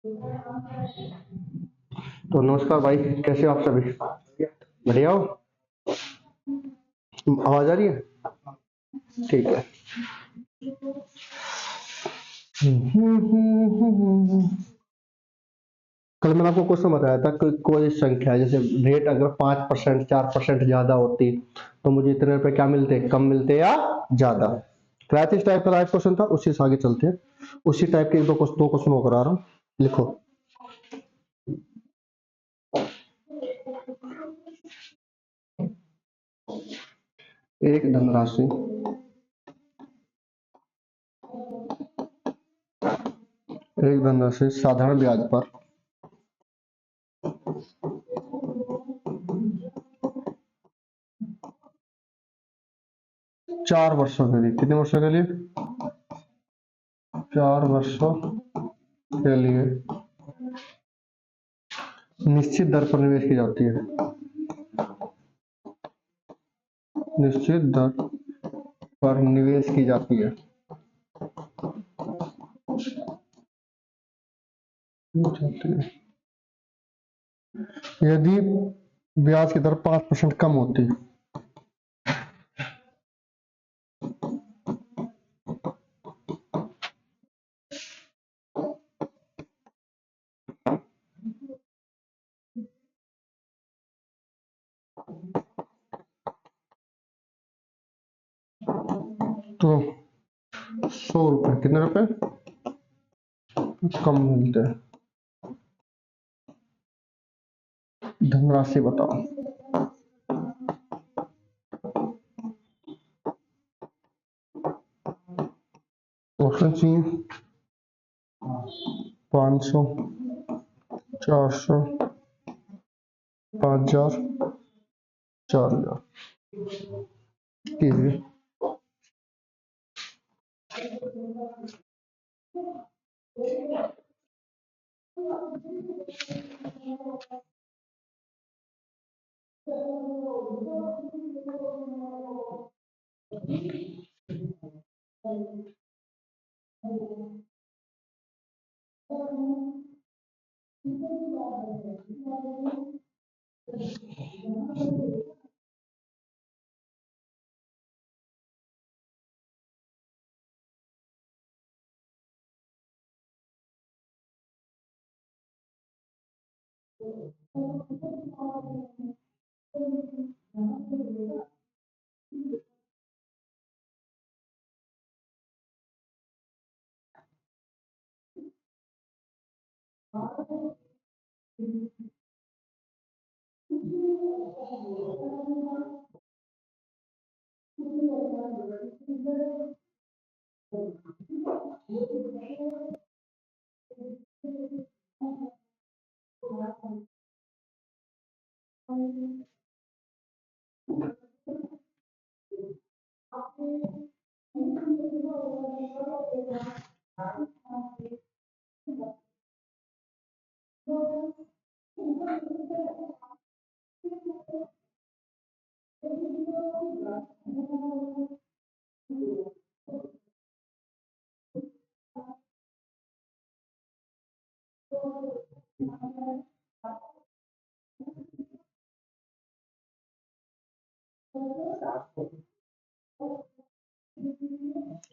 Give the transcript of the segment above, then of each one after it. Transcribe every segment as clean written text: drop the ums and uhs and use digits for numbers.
तो नमस्कार भाई, कैसे हो आप सभी? बढ़िया हो? आवाज आ रही है? ठीक है। कल मैंने आपको क्वेश्चन बताया था कि कोई संख्या जैसे रेट अगर 5% 4% ज्यादा होती तो मुझे इतने रुपए क्या मिलते, कम मिलते या ज्यादा? क्लास इस टाइप का लाइव क्वेश्चन था, उसी से आगे चलते हैं। उसी टाइप के दो क्वेश्चन और करा रहा हूँ। लिखो। एक धनराशि साधारण ब्याज पर 4 वर्षों के लिए, कितने वर्षों के लिए? 4 वर्षों के लिए निश्चित दर पर निवेश की जाती है। निश्चित दर पर निवेश की जाती है। यदि ब्याज की दर 5% कम होती है तो 100 रुपए, कितने रुपए कम मिलते हैं? धनराशि बताओ। ऑप्शन चाहिए? 500, 400, 5000, 4000। कीजिए।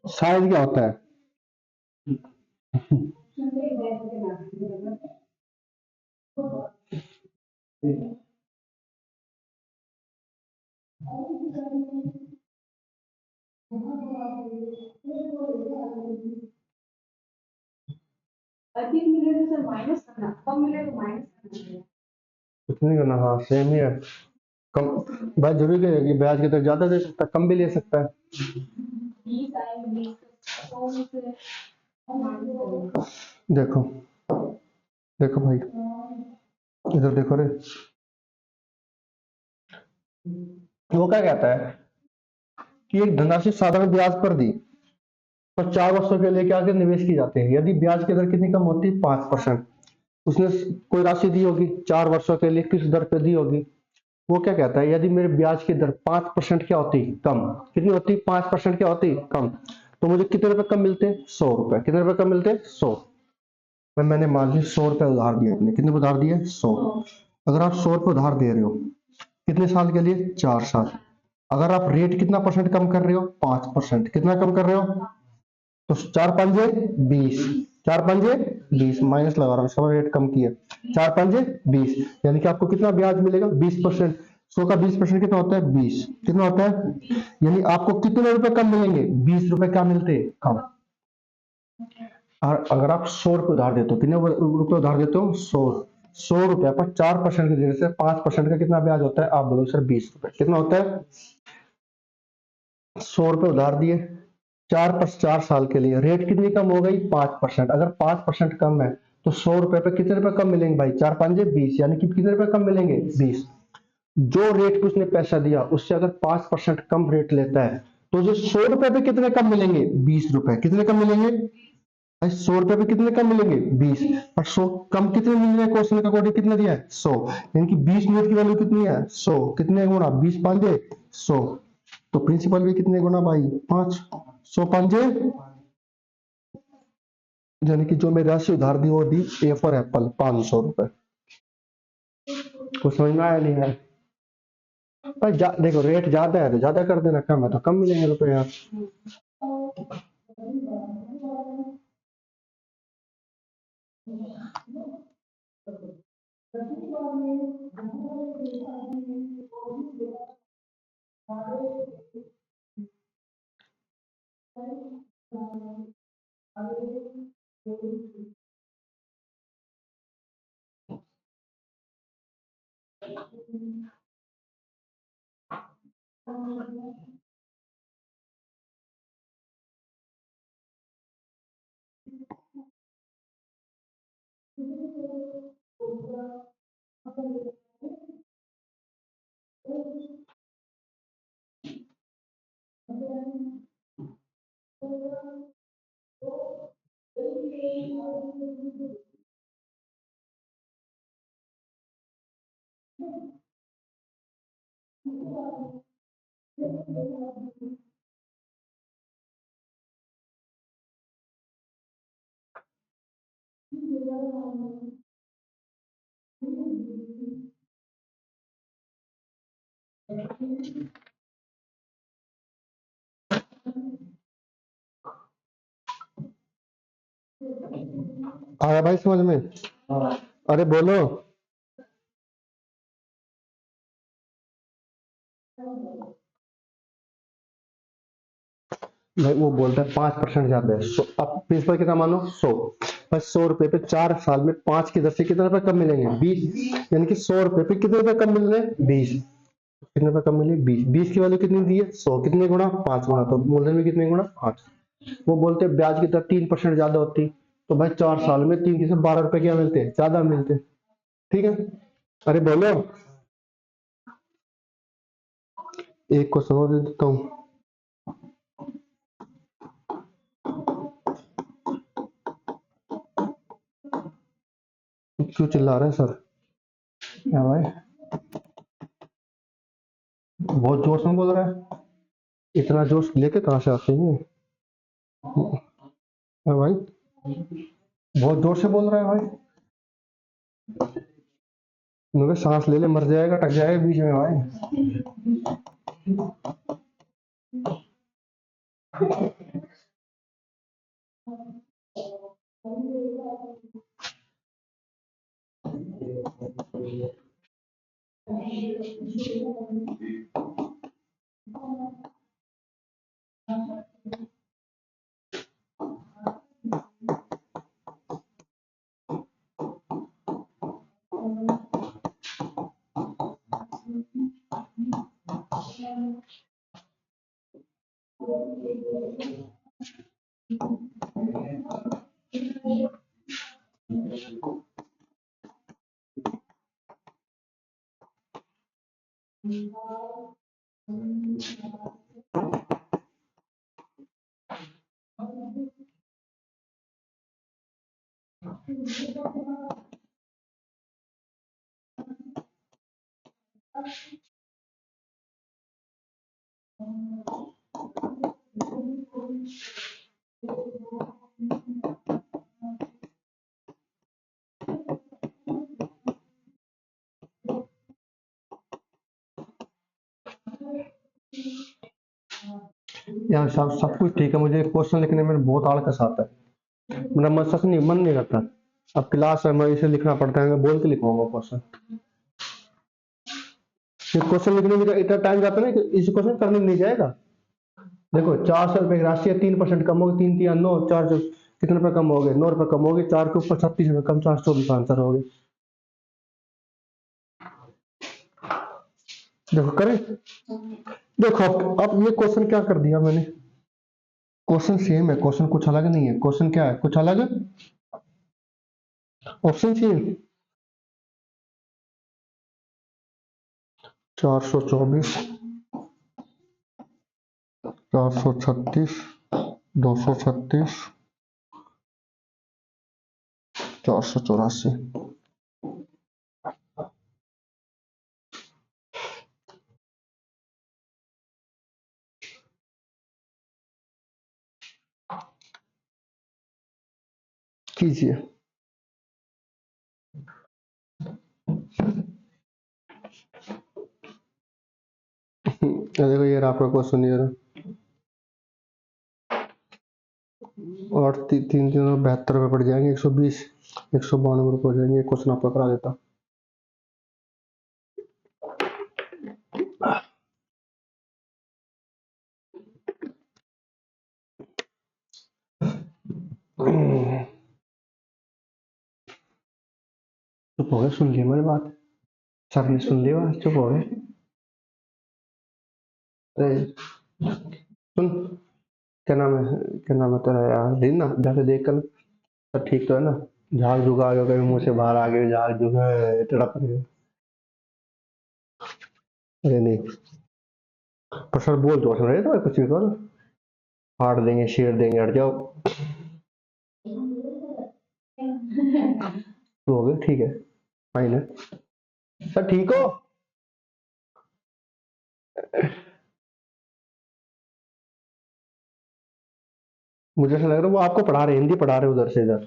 साइज क्या होता है? अधिक मिले तो सर माइनस करना, कम मिले तो माइनस करना। कुछ नहीं करना, हाँ सेम ही है। कम भाई जरूरी है कि ब्याज की दर ज्यादा दे सकता है, कम भी ले सकता है। देखो देखो भाई, इधर देखो रे। वो क्या कहता है कि एक धनराशि साधारण ब्याज पर दी पर 4 वर्षों के लिए क्या के निवेश की जाते हैं। यदि ब्याज की दर कितनी कम होती है? 5%। उसने कोई राशि दी होगी 4 वर्षों के लिए, किस दर पे दी होगी? वो क्या कहता है, यदि मेरे ब्याज की दर 5% क्या होती, कम, कितनी होती? 5% क्या होती, कम, तो मुझे कितने रुपए कम मिलते? 100 रुपए। कितने रुपए कम मिलते? 100। मैंने मान ली 100 रुपए उधार दिए अपने, कितने उधार दिए 100। अगर आप 100 रुपए उधार दे रहे हो कितने साल के लिए 4 साल, अगर आप रेट कितना परसेंट कम कर रहे हो 5%, कितना कम कर रहे हो, तो 4 पंजे 20, 4 पंजे 20 माइनस लगा रहा हूँ, इसका रेट कम किया, 4 पंजे 20, यानी कि आपको कितना ब्याज मिलेगा 20%। 100 का 20% कितना होता है 20, कितना होता है, यानी आपको कितने रुपए कम मिलेंगे 20 रुपए क्या मिलते हैं कम। और अगर आप 100 रुपए उधार देते हो, कितने रुपए उधार देते हो 100 रुपए पर 4% की जगह से 5% का कितना ब्याज होता है, आप बोलो सर 20 रुपए, कितना होता है 100 रुपए उधार दिए 4 साल के लिए, रेट कितनी कम हो गई 5%, अगर 5% कम है तो 100 रुपए पे कितने रुपए कम मिलेंगे भाई, 4 पंजे 20, यानी कि कितने रुपए कम मिलेंगे 20। जो रेट पे उसने पैसा दिया उससे अगर 5% कम रेट लेता है तो जो 100 रुपए पे कितने कम मिलेंगे 20 रुपए, कितने कम मिलेंगे भाई, 100 रुपए पे कितने कम मिलेंगे 20, और 100 कम कितने मिल रहे हैं, क्वेश्चन का कोड कितना दिया है 100, यानी कि 20 मिनट की वैल्यू कितनी है 100, कितने गुना 20 पंजे 100, तो प्रिंसिपल भी कितने गुना भाई 5, 100 पंजे, यानी कि जो मेरी राशि उधार दी वो दी ए फॉर एप्पल 500 रुपए। कुछ समझ में आया नहीं है भाई, देखो रेट ज्यादा है तो ज्यादा कर देना, कम है तो कम मिलेंगे रुपए यार। आया भाई समझ में, अरे बोलो। भाई वो बोलता है 5% ज्यादा है, अब प्रिंसिपल कितना मानो 100, बस 100 रुपए पे 4 साल में 5 की दर से कितने रुपए कम मिलेंगे 20, यानी कि 100 रुपए पे कितने रुपए कम मिल रहे हैं 20, कितने रुपए कम मिले 20, 20 की वैल्यू कितनी दी है 100, कितने गुना 5 गुना, तो मूलधन में कितने गुना 5। वो बोलते हैं ब्याज की दर 3% ज्यादा होती, तो भाई 4 साल में 3 की से 12 रुपए क्या मिलते हैं ज्यादा मिलते हैं, ठीक है। अरे बोलो, एक को समझ देता हूँ, क्यों चिल्ला रहे हैं सर, क्या भाई बहुत जोर से बोल रहा है, इतना जोश लेके कहाँ से आते हैं ये? हाँ भाई बहुत जोर से बोल रहा है भाई, मुझे सांस ले ले मर जाएगा टक जाएगा बीच में भाई। यहाँ सब कुछ ठीक है, मुझे क्वेश्चन लिखने में बहुत आलस आता है, मेरा मन सच नहीं मन नहीं करता। अब क्लास है, मैं इसे लिखना पड़ता है, मैं बोल के लिखवाऊंगा क्वेश्चन। ये क्वेश्चन लिखने में इतना टाइम जाता है ना कि इस क्वेश्चन करने में नहीं जाएगा। देखो 400 रुपए की राशि है, 3% कम होगी, 3 3 9, 4 कितने रुपए कम हो गए, 9 रुपए कम हो गए, 4 के ऊपर 36 रुपए कम, 424 आंसर हो गए। देखो करें, देखो अब ये क्वेश्चन क्या कर दिया मैंने, क्वेश्चन सेम है, क्वेश्चन कुछ अलग नहीं है, क्वेश्चन क्या है कुछ अलग, ऑप्शन सेम। 424, 436, 236, 484। कीजिए। देखो ये रहा आपका क्वेश्चन, ये रहा। और 3 3 72 रुपए पड़ जाएंगे, 120, 192 रुपए हो जाएंगे। क्वेश्चन आपका करा देता। चुप हो गए, सुन लिया मेरी बात, सर ने सुन लिया, चुप हो गए। अरे सुन, क्या नाम है तेरा यार, दिन ना जाके देख कर, सब ठीक तो है ना? झाग झुगा गया कभी, मुंह से बाहर आ गए झाग झुगा, तड़प रहे हो। अरे नहीं, पर सर बोल तो रहे तो कुछ भी करो, फाड़ देंगे शेर देंगे, हट जाओ। तो हो गए, ठीक है, फाइन है। सर ठीक हो? मुझे ऐसा लग रहा है वो आपको पढ़ा रहे, हिंदी पढ़ा रहे उधर से इधर,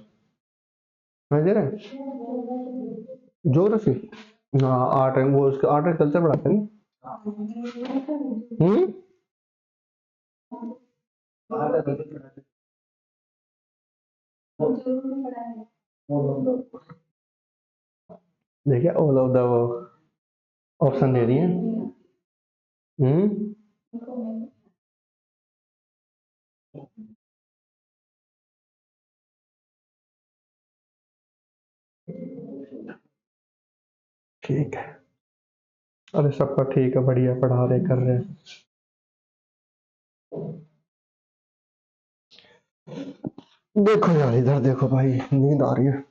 समझ दे रहे? ज्योग्राफी, हाँ आर्ट है वो, उसका आर्ट एंड कल्चर पढ़ाते हैं। हम्म, देखिए ऑल ऑफ द ऑप्शन दे रही है। हम्म, ठीक है। अरे सबका ठीक है, बढ़िया पढ़ा रहे कर रहे हैं। देखो यार इधर देखो भाई, नींद आ रही है,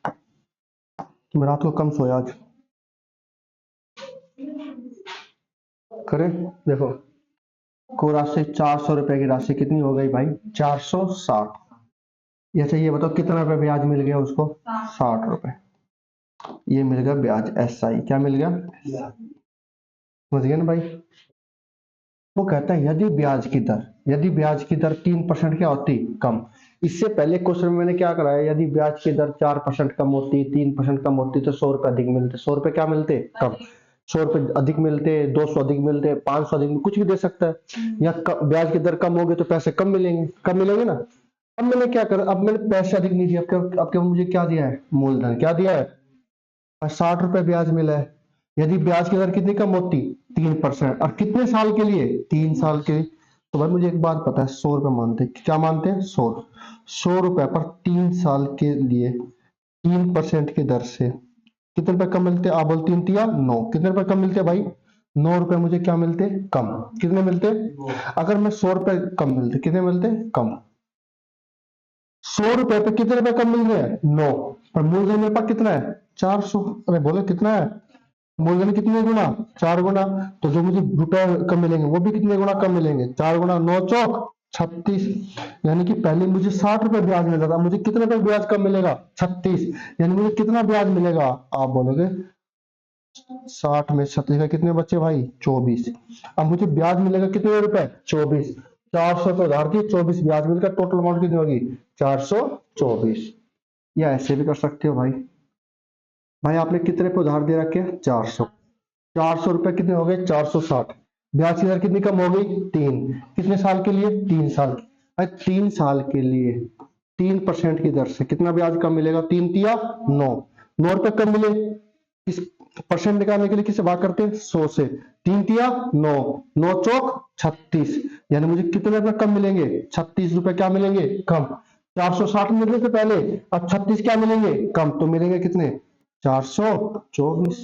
मैं रात को कम सोया आज। करें, देखो को राशि 400 रुपए की राशि कितनी हो गई भाई, 460। अच्छा ये बताओ कितना रुपए ब्याज मिल गया उसको, 60 रुपए। ये मिल गया ब्याज, एस आई क्या मिल गया, समझ गए ना भाई? वो कहता है यदि ब्याज की दर 3% क्या होती, कम। इससे पहले क्वेश्चन में मैंने क्या कराया, यदि ब्याज की दर 4% कम होती, 3% कम होती, तो 100 रुपए अधिक मिलते, 100 रुपए क्या मिलते, कम। 100 रुपए अधिक मिलते, 200 अधिक मिलते, 500 अधिक, कुछ भी दे सकता है। या ब्याज की दर कम होगी तो पैसे कम मिलेंगे, कम मिलेंगे ना। अब मैंने क्या करा, अब मैंने पैसे अधिक नहीं दिया, अब क्या मुझे क्या दिया है, मूलधन क्या दिया है, 60 रुपए ब्याज मिला है। यदि ब्याज की दर कितनी कम होती, 3%, और कितने साल के लिए, 3 साल के लिए। तो भाई मुझे एक बात पता है, 100 रुपए मानते हैं, क्या मानते हैं, 100 रुपए पर 3 साल के लिए 3% की दर से कितने रुपए कम मिलते हैं, आप बोलती 3 3 9, कितने रुपए कम मिलते हैं भाई, 9 रुपए मुझे क्या मिलते हैं, कम। कितने मिलते हैं, अगर मैं 100 रुपए कम मिलते, कितने मिलते हैं, कम। 100 रुपए पे कितने रुपए कम मिल रहे हैं, 9। पर मूलधन मेरे पास कितना है, 400। अरे बोले कितना है, मूलधन कितने गुना, 4 गुना। तो जो मुझे रुपए कम मिलेंगे वो भी कितने गुना कम मिलेंगे, 4 गुना, 9 चौक 36। यानी कि पहले मुझे 60 रुपए ब्याज मिलता था, मुझे कितने रुपए ब्याज कम मिलेगा, 36। यानी मुझे कितना ब्याज मिलेगा, आप बोलोगे 60 में 36 का कितने बच्चे भाई, 24। अब मुझे ब्याज मिलेगा कितने रुपए, 24। 400 तो उधार थी, 24 ब्याज मिलकर टोटल अमाउंट कितनी होगी, 424। या ऐसे भी कर सकते हो भाई, भाई आपने कितने पे उधार दे रखे हैं, 400। 400 रुपए कितने हो गए, 460। ब्याज की दर कितनी कम हो गई? 3। कितने साल के लिए? 3 साल। भाई 3 साल के लिए 3% की दर से कितना ब्याज कम मिलेगा? 3 तिया 9। 9 रुपए कम मिले। इस परसेंट निकालने के लिए किससे भाग करते हैं? 100 से। 3 तिया 9, 9 चौक 36, यानी मुझे कितने रुपए कम मिलेंगे? 36 रुपए क्या मिलेंगे? कम। 460 मिलने से पहले अब 36 क्या मिलेंगे? कम। तो मिलेंगे कितने? 424।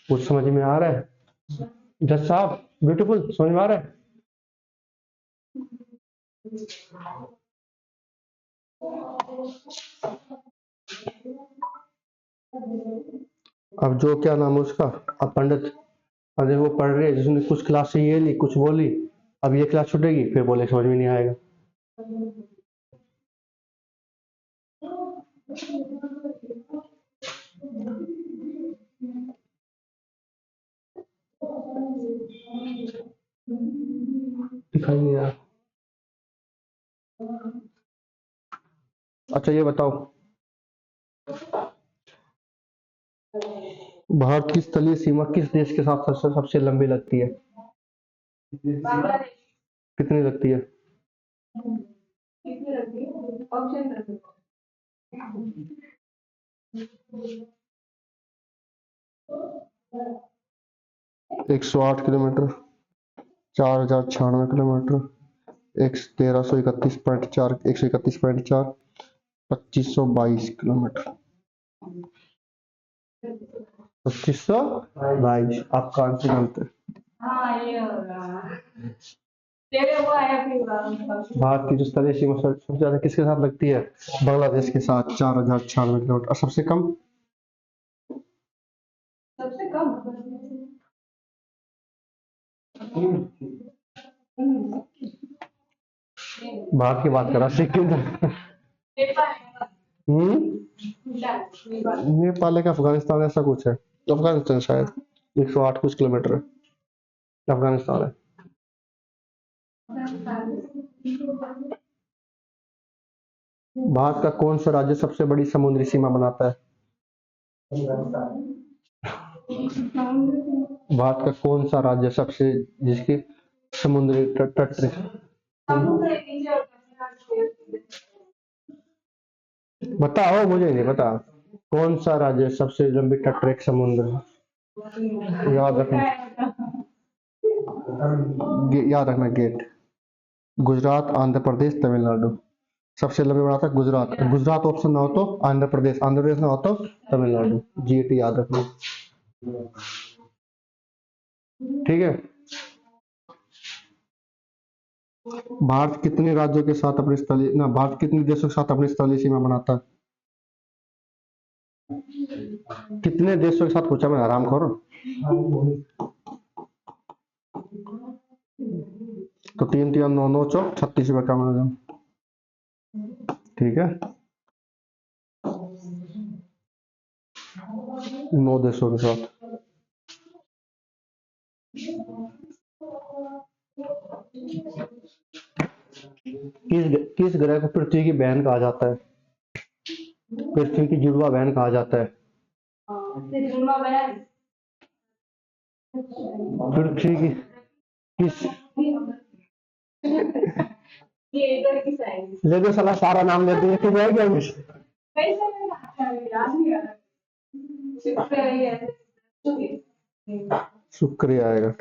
कुछ समझ में आ रहा है? जज साहब, ब्यूटीफुल, समझ में आ रहा है? अब जो क्या नाम है उसका, अब पंडित, अरे वो पढ़ रही है, जिसने कुछ क्लास से ये ली, कुछ बोली, अब ये क्लास छूटेगी, फिर बोले समझ में नहीं आएगा। दिखाई नहीं रहा। अच्छा ये बताओ, भारत की स्थलीय सीमा किस देश के साथ सबसे लंबी लगती है? कितनी लगती है? 108 किलोमीटर, 4096 किलोमीटर, 1331.4, 131.4, 2522 किलोमीटर। 2522 आपका आंसर गलत है। भारत की जो स्थलीय सीमा सबसे ज्यादा किसके साथ लगती है? बांग्लादेश के साथ, 4096 किलोमीटर। और सबसे कम? भारत की बात करा, सिक्किम। नेपाल है कि अफगानिस्तान, ऐसा कुछ है। अफगानिस्तान शायद। 108 कुछ किलोमीटर है। अफगानिस्तान है। भारत का कौन सा राज्य सबसे बड़ी समुद्री सीमा बनाता है? भारत का कौन सा राज्य सबसे, जिसकी समुद्री तट बताओ, मुझे नहीं पता। कौन सा राज्य सबसे लंबी तटरेख समुद्र? याद रखना, याद रखना गेट। गुजरात, आंध्र प्रदेश, तमिलनाडु। सबसे लंबी बनाता है गुजरात। गुजरात ऑप्शन ना हो तो आंध्र प्रदेश, आंध्र प्रदेश ना हो तो तमिलनाडु। जीएटी याद रखना। ठीक है। भारत कितने राज्यों के साथ अपनी स्थलीय ना भारत कितने देशों के साथ अपनी स्थलीय सीमा बनाता है? कितने देशों के साथ पूछा मैं, आराम करो। तो 3 तिया 9, 9 चौक 36 रुपए का मिलेगा। ठीक है, 9 देशों के साथ। किस ग्रह को पृथ्वी की बहन कहा जाता है? पृथ्वी की जुड़वा बहन कहा जाता है। पृथ्वी की किस, ले दो साला, सारा नाम लेते हैं तो रह गया कुछ। शुक्रिया आएगा।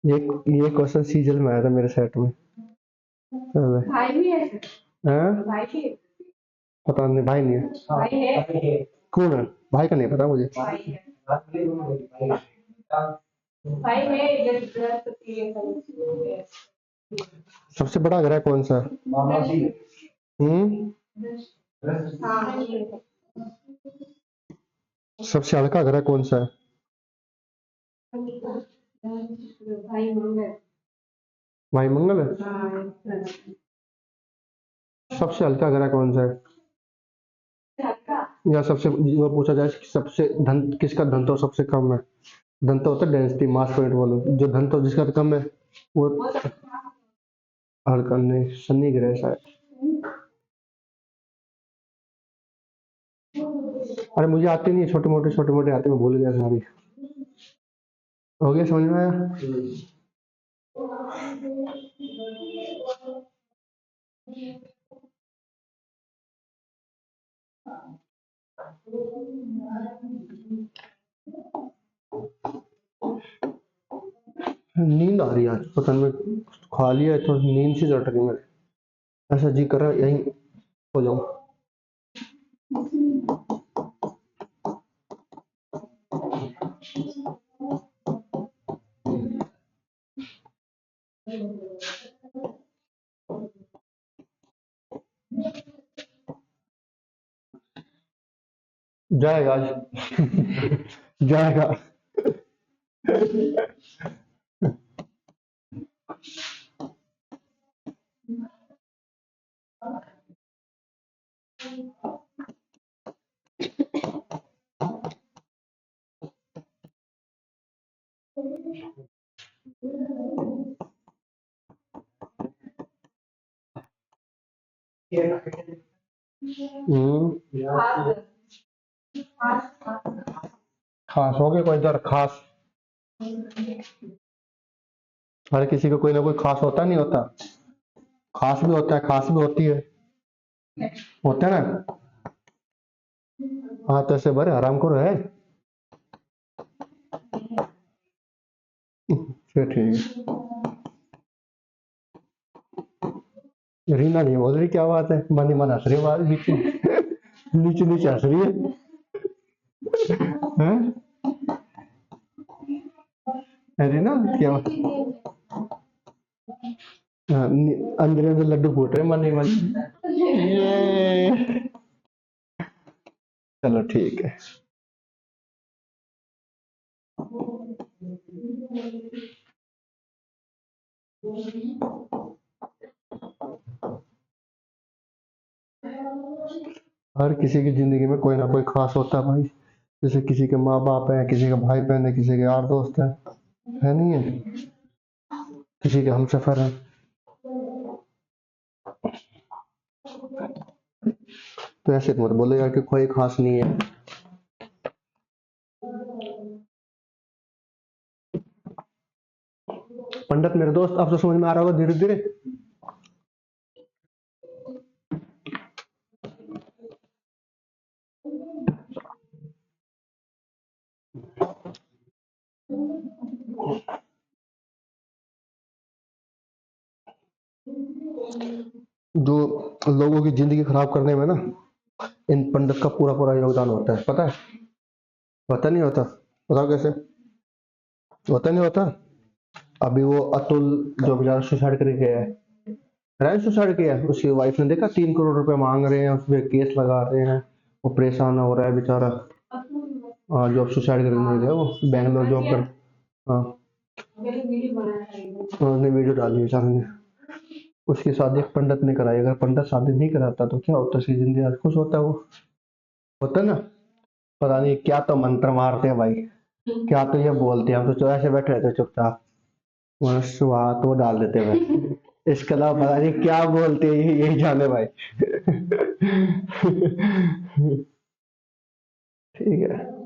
ये क्वेश्चन सीजल में आया था मेरे सेट में। हैं? पता नहीं, भाई नहीं है। कौन है भाई? का नहीं पता मुझे। सबसे बड़ा ग्रह कौन सा है? हम्म। सबसे हल्का ग्रह कौन सा है? वायुमंगल है। सबसे हल्का ग्रह कौन सा है? या सबसे, वो पूछा जाए कि सबसे धन किसका घनत्व सबसे कम है? घनत्व होता है डेंसिटी, मास पॉइंट बोलो, जो घनत्व जिसका कम है वो हल्का। नहीं, शनि ग्रह शायद। अरे मुझे आती नहीं, छोटे मोटे आते, मैं भूल गया सारी। हो गया, समझ में आया। नींद आ रही है आज, पता नहीं, खा लिया है तो नींद सी चढ़ रही है मेरे। ऐसा जी कर रहा है यहीं हो जाऊं। जाएगा आज। जाएगा। खास हो गया कोई इधर खास। हर किसी को कोई ना कोई खास होता नहीं होता। खास भी होता है, खास भी होती है। होता है ना। हाँ तो ऐसे बड़े आराम करो है। फिर ठीक है। रीना नहीं बोल रही, क्या बात है, मन ही मन हंस रही है, बात नीचे नीचे नीचे हंस रही है। हैं? रीना क्या हाँ, अंदर अंदर लड्डू फूट रहे मन ही मन। ये चलो ठीक है। हर किसी की जिंदगी में कोई ना कोई खास होता है भाई। जैसे किसी के माँ बाप है, किसी का भाई बहन है, किसी के यार दोस्त है नहीं है, किसी के हम सफर है। तो ऐसे तो मत बोलो यार कि कोई खास नहीं है। पंडित मेरे दोस्त, अब तो समझ में आ रहा होगा धीरे धीरे। जो लोगों की जिंदगी खराब करने में ना, इन पंडित का पूरा पूरा योगदान होता है, पता है। पता नहीं होता। बताओ कैसे। होता नहीं होता। अभी वो अतुल जो बेचारा सुसाइड करके गया है, रैन सुसाइड किया है, उसकी वाइफ ने देखा 3 करोड़ रुपए मांग रहे हैं, उसपे केस लगा रहे हैं। वो परेशान हो रहा है बेचारा। हाँ, जॉब सुसाइड करके मर गया वो। बैंगलोर जॉब कर। हाँ। उसने वीडियो डाली बेचारे ने। उसकी शादी एक पंडित ने कराई, अगर पंडित शादी नहीं कराता तो क्या होता, उसकी जिंदगी आज खुश होता वो। होता ना। पता नहीं क्या तो मंत्र मारते हैं भाई। क्या तो ये बोलते हैं, हम तो ऐसे बैठे रहते चुपचाप। स्वाद वो डाल देते हैं। इसके अलावा पता नहीं क्या बोलते हैं, यही जाने भाई। ठीक है।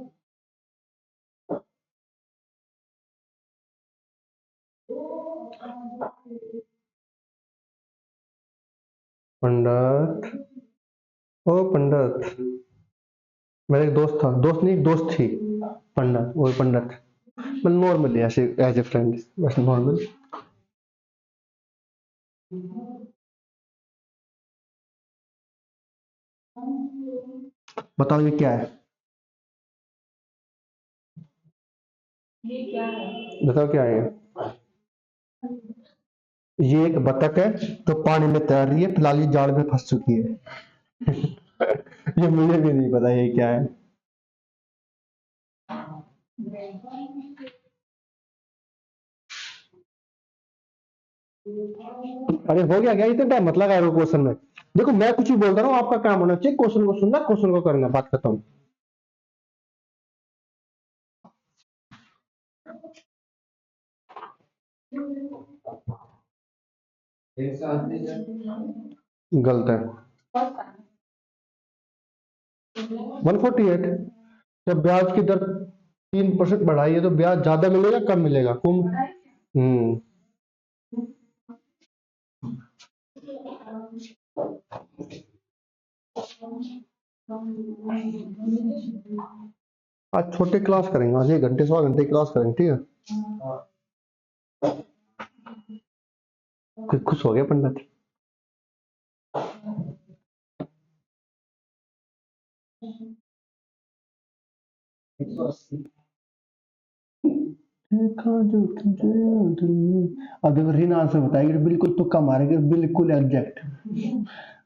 पंडित। ओ पंडित। मेरा एक दोस्त था, दोस्त नहीं एक दोस्त थी। पंडित, वो पंडित। मतलब नॉर्मली ऐसे एज ए फ्रेंड, बस नॉर्मल। बताओ ये क्या है। बताओ क्या है ये एक बतख है जो पानी में तैर रही है, फिलहाल ये जाल में फंस चुकी है। ये मुझे भी नहीं पता ये क्या है। अरे हो गया क्या, इतना टाइम मत लगा क्वेश्चन में। देखो मैं कुछ ही बोलता रहा हूँ, आपका काम होना चाहिए क्वेश्चन को सुनना, क्वेश्चन को करना, बात खत्म। गलत है। 148। जब ब्याज की दर 3% बढ़ाई है तो ब्याज ज्यादा मिलेगा कम मिलेगा कम। आज छोटे क्लास करेंगे, आज 1 घंटे 1.25 घंटे क्लास करेंगे, ठीक है। खुश हो गया पंडित। देखा जो तुझे दिल में। अब देखो रीना आंसर बताएगी, बिल्कुल तुक्का मारेगी, बिल्कुल एग्जैक्ट।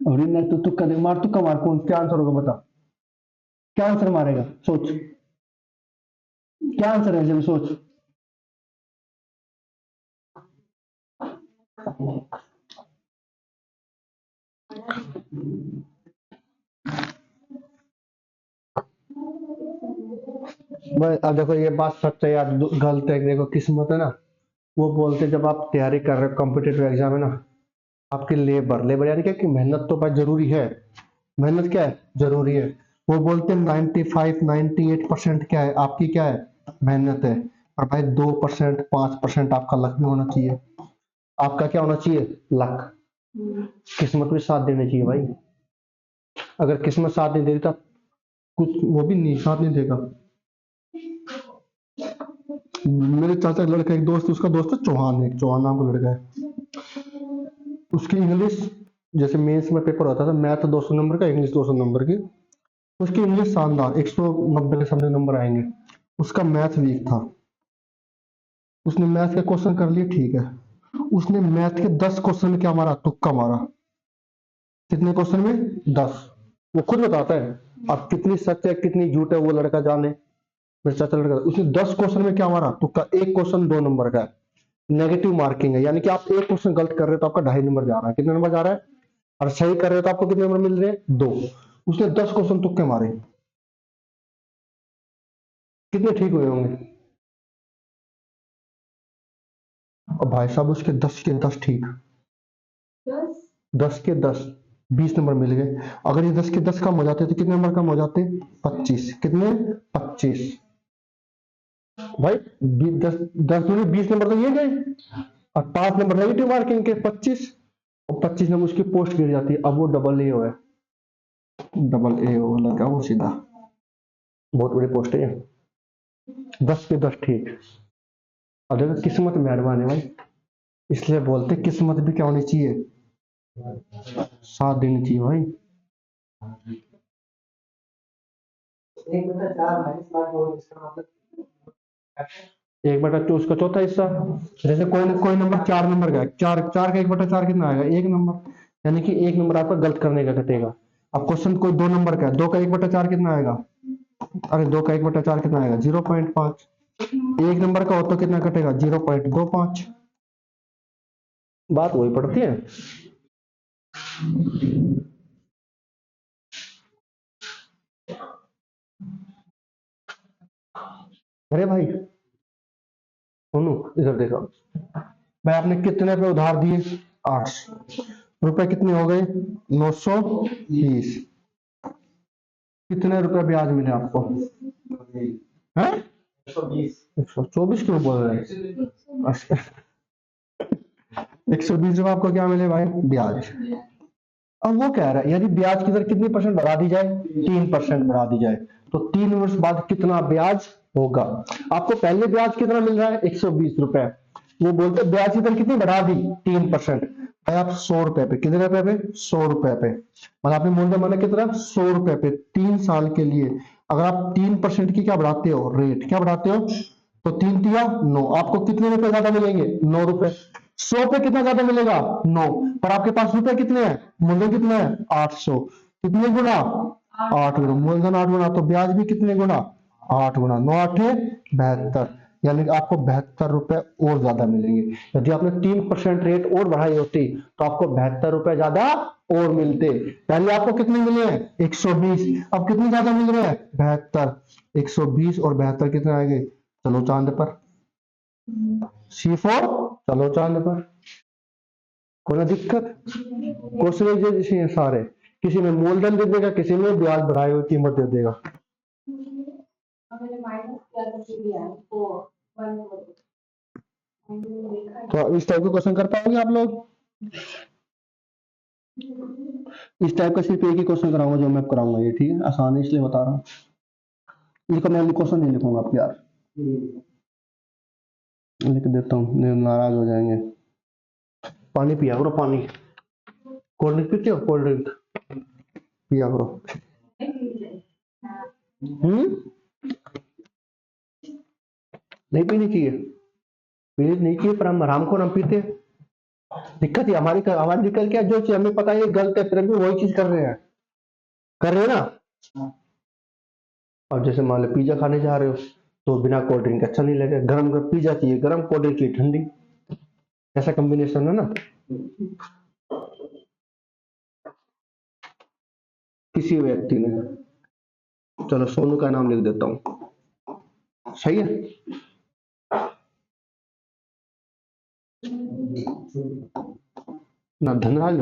अब रीना तो तुक्का दे, मार तुक्का मार, कौन क्या आंसर होगा बता, क्या आंसर मारेगा, सोच क्या आंसर है, जब सोच। भाई अब देखो ये बात सच है यार गलत है, देखो किस्मत है ना। वो बोलते हैं, जब आप तैयारी कर रहे हो कॉम्पिटेटिव एग्जाम है ना, आपकी लेबर लेबर यानी क्या कि मेहनत तो भाई जरूरी है। मेहनत क्या है, जरूरी है। वो बोलते हैं 95-98% क्या है, आपकी क्या है, मेहनत है। और भाई 2% 5% आपका लक भी होना चाहिए। आपका क्या होना चाहिए, लक। किस्मत भी साथ देनी चाहिए भाई। अगर किस्मत साथ नहीं दे रही तो कुछ वो भी नहीं साथ नहीं देगा। मेरे चाचा का लड़का, एक दोस्त, उसका दोस्त है चौहान, एक चौहान नाम का लड़का है। उसकी इंग्लिश, जैसे मेंस में पेपर होता था, मैथ 200 नंबर का, इंग्लिश 200 नंबर की। उसकी इंग्लिश शानदार, 190 के समथिंग नंबर आएंगे। उसका मैथ वीक था। उसने मैथ के क्वेश्चन कर लिए, ठीक है। उसने मैथ के 10 क्वेश्चन में क्या मारा, तुक्का मारा। कितने क्वेश्चन में, 10। वो खुद बताता है। अब कितनी सच है कितनी झूठ है वो लड़का जाने। मेरे चाचा लड़का, उसने 10 क्वेश्चन में क्या मारा, तुक्का। एक क्वेश्चन 2 नंबर का है, नेगेटिव मार्किंग है, यानी कि आप एक क्वेश्चन गलत कर रहे हो तो आपका 2.5 नंबर जा रहा है। कितने नंबर जा रहा है, और सही कर रहे हो तो आपको कितने नंबर मिल रहे हैं, 2। उसने 10 क्वेश्चन तुक्के मारे, कितने ठीक हुए होंगे। और भाई साहब उसके 10 के 10 ठीक, 10 के 10, 20 नंबर मिल गए। अगर ये 10 के 10 कम हो जाते तो कितने नंबर कम हो जाते, 25। कितने, 25। भाई 10 में 20 नंबर तो ये गए, और 5 नंबर नेगेटिव मार्किंग के, 25। और 25 नंबर उसकी पोस्ट गिर जाती है, अब वो डबल ए है, डबल ए हो लगा वो सीधा, बहुत बड़ी पोस्ट है। 10 के 10 ठीक। और देखो किस्मत मेहरबान है भाई, इसलिए बोलते किस्मत भी क्या होनी चाहिए, साथ देनी चाहिए भाई। 1/2 उसका चौथा हिस्सा। जैसे कोई नंबर 4 नंबर का है, चार चार का 1/4 कितना आएगा, 1 नंबर। यानी कि 1 नंबर आपका गलत करने का कटेगा। अब क्वेश्चन कोई 2 नंबर का है, 2 का 1/4 कितना आएगा, अरे 2 का 1/4 कितना आएगा, 0.5। 1 नंबर का हो तो कितना कटेगा, 0.25। बात वही पड़ती है। अरे भाई सुनो, इधर देखो, मैं आपने कितने पे उधार दिए, 800 रुपए, कितने हो गए, 920। कितने रुपए ब्याज मिले आपको, है 124 क्यों बोल रहे हैं, 120 रुपए आपको क्या मिले भाई, ब्याज। अब वो कह रहा है यदि ब्याज की दर कितनी परसेंट बढ़ा दी जाए, 3% बढ़ा दी जाए, तो 3 वर्ष बाद कितना ब्याज होगा। आपको पहले ब्याज कितना मिल रहा है, 120 रुपए। वो बोलते ब्याज की दर कितनी बढ़ा दी, 3%। भाई आप 100 रुपए पे, कितने रुपए पे, 100 रुपए पे, मतलब आपने मूल्य माना कितना, 100 रुपए पे 3 साल के लिए। अगर आप 3% की क्या बढ़ाते हो, रेट क्या बढ़ाते हो, तो 3 तिया 9, आपको कितने रुपए ज्यादा मिलेंगे, 9 रुपए। 100 पे कितना ज्यादा मिलेगा, 9। पर आपके पास रुपए कितने हैं, मूलधन कितना है, 800। कितने गुना, 8 गुना, मूलधन 8 गुना, तो ब्याज भी कितने गुना, 8 गुना। 9 8 72, यानी कि आपको 72 रुपए और ज्यादा मिलेंगे। यदि आपने 3% रेट और बढ़ाई होती तो आपको 72 रुपए ज्यादा और मिलते। पहले आपको कितने मिले हैं, 120, अब कितने ज्यादा मिल रहे हैं, 72। 120 और 72 कितने आएंगे, चलो चांद पर, C4, चलो चांद पर। कोई दिक्कत, क्वेश्चन जैसे हैं सारे। किसी में मूलधन दे देगा, किसी में ब्याज बढ़ाए हुए कीमत दे देगा। तो इस टाइप के क्वेश्चन कर पाओगे आप लोग? इस टाइप का सिर्फ एक ही क्वेश्चन कराऊंगा जो मैं कराऊंगा, ये ठीक है, आसान है इसलिए बता रहा हूँ। लिखो, मैं क्वेश्चन नहीं लिखूंगा आप यार, लिख देता हूँ, नाराज हो जाएंगे। पानी पिया करो, पानी। कोल्ड ड्रिंक पीते हो? कोल्ड ड्रिंक पिया करो। नहीं पीनी चाहिए, पीनी नहीं चाहिए, पर हम आराम को हम पीते हैं। दिक्कत ही हमारी दिक्कत क्या है, जो चीज हमें पता है ये गलत है, फिर भी वही चीज कर रहे हैं ना। अब जैसे मान लो पिज्जा खाने जा रहे हो, तो बिना कोल्ड ड्रिंक अच्छा नहीं लगेगा, गरम गरम पिज्जा चाहिए गरम, कोल्ड ड्रिंक चाहिए ठंडी, ऐसा कॉम्बिनेशन है ना। किसी व्यक्ति ने, चलो सोनू का नाम लिख देता हूँ, सही है। ना धनराज,